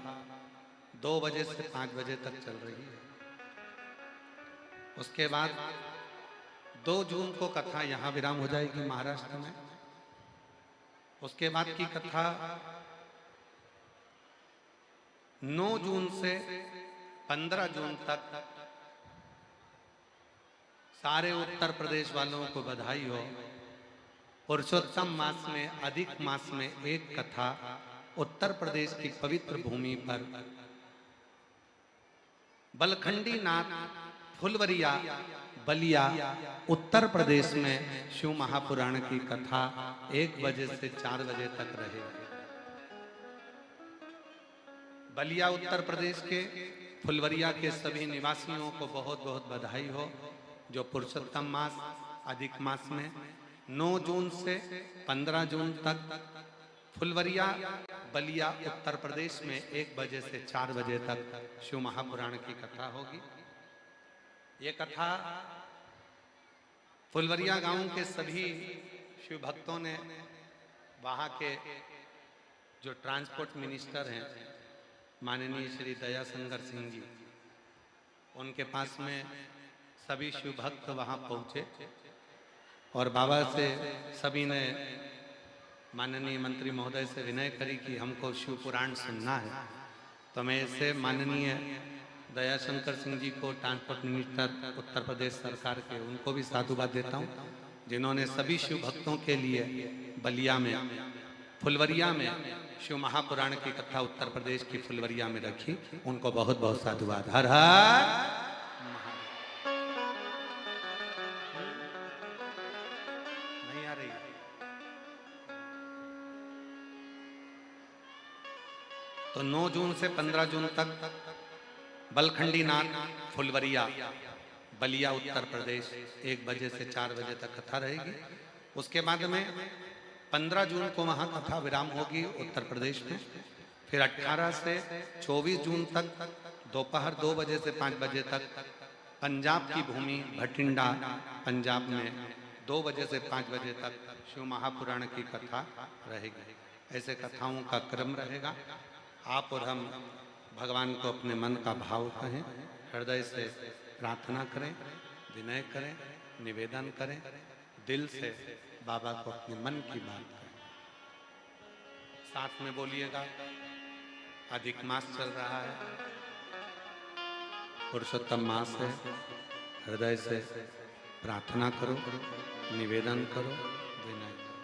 2 बजे से 5 बजे तक चल रही है। उसके बाद 2 जून को कथा यहाँ विराम हो जाएगी महाराष्ट्र में। उसके बाद की कथा 9 जून से 15 जून तक सारे उत्तर प्रदेश वालों को बधाई हो। पुरुषोत्तम मास में, अधिक मास में एक कथा उत्तर प्रदेश की पवित्र भूमि पर बलखंडी नाथ फुलवरिया बलिया उत्तर प्रदेश में शिव महापुराण की कथा 1 बजे से 4 बजे तक रहेगी। बलिया उत्तर प्रदेश के, फुलवरिया के सभी निवासियों को बहुत बहुत बधाई हो, जो पुरुषोत्तम मास अधिक मास में 9 जून से 15 जून तक फुलवरिया बलिया उत्तर प्रदेश में 1 बजे से 4 बजे तक शिव महापुराण की कथा होगी। ये कथा फुलवरिया गांव के सभी शिव भक्तों ने, वहाँ के जो ट्रांसपोर्ट मिनिस्टर हैं माननीय श्री दयाशंकर सिंह जी, उनके पास में सभी शिव भक्त वहाँ पहुँचे और बाबा से सभी ने माननीय मंत्री महोदय से विनय करी कि हमको शिव पुराण सुनना है। तो मैं ऐसे माननीय दयाशंकर सिंह जी को, ट्रांसपोर्ट मिनिस्टर उत्तर प्रदेश सरकार के, उनको भी साधुवाद देता हूँ, जिन्होंने सभी शिव भक्तों के लिए बलिया में, फुलवरिया में शिव महापुराण की कथा उत्तर प्रदेश की फुलवरिया में रखी। उनको बहुत बहुत साधुवाद। हर हर नहीं आ रही। तो 9 जून से 15 जून तक बलखंडी नाथ फुलवरिया बलिया उत्तर प्रदेश 1 बजे से 4 बजे तक कथा रहेगी। उसके बाद में 15 जून को वहाँ कथा विराम होगी उत्तर प्रदेश में। फिर 18 से 24 जून तक दोपहर 2 बजे से 5 बजे तक पंजाब की भूमि भटिंडा पंजाब में 2 बजे से 5 बजे तक शिव महापुराण की कथा रहेगी। ऐसे कथाओं का क्रम रहेगा। आप और हम भगवान को अपने मन का भाव कहें, हृदय से प्रार्थना करें, विनय करें, निवेदन करें, दिल से बाबा को अपने मन की बात करें। साथ में बोलिएगा, अधिक मास चल रहा है, पुरुषोत्तम मास है। हृदय से प्रार्थना करो, निवेदन करो, विनय करो।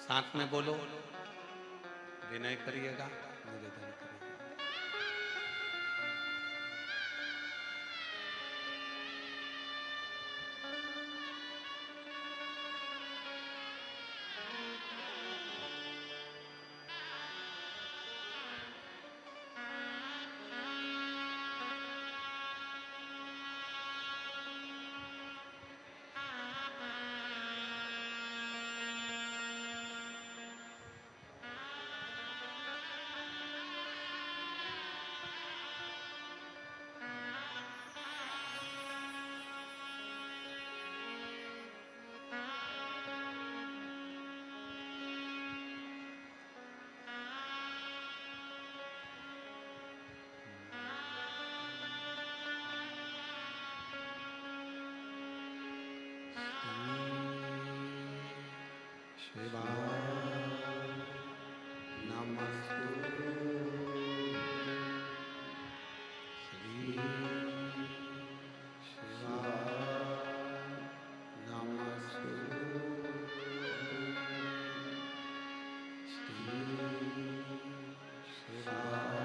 साथ में बोलो, विनय करिएगा, निवेदन करिएगा। शिवाय नमस्तु श्री शिवाय नमस्तु श्री शिवाय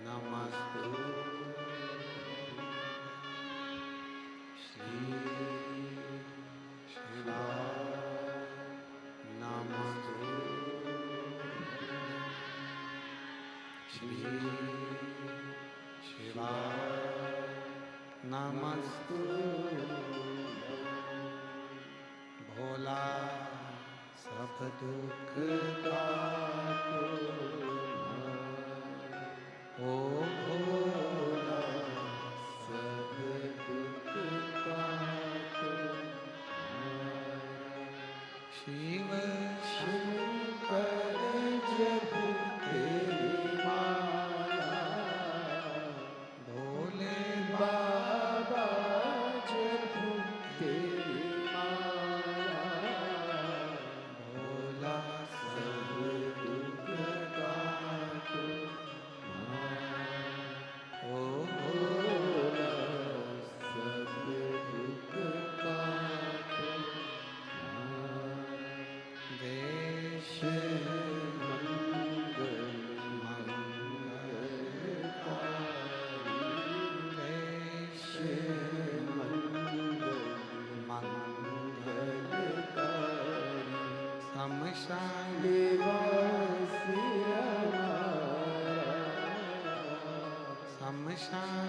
नमस्तु श्री शिवाय नमस्तु श्री शिवाय नमस्तु भोला सब दुख काटो ओ भोला सब दुख काटो शिव शंकर जब तेरी माला भोले बाबा जब तेरी माला भोला सब दुख काटो ओ भोला सब दुख काटो देश मंगल देश मंगल मंगल शमशान निवासी शमशान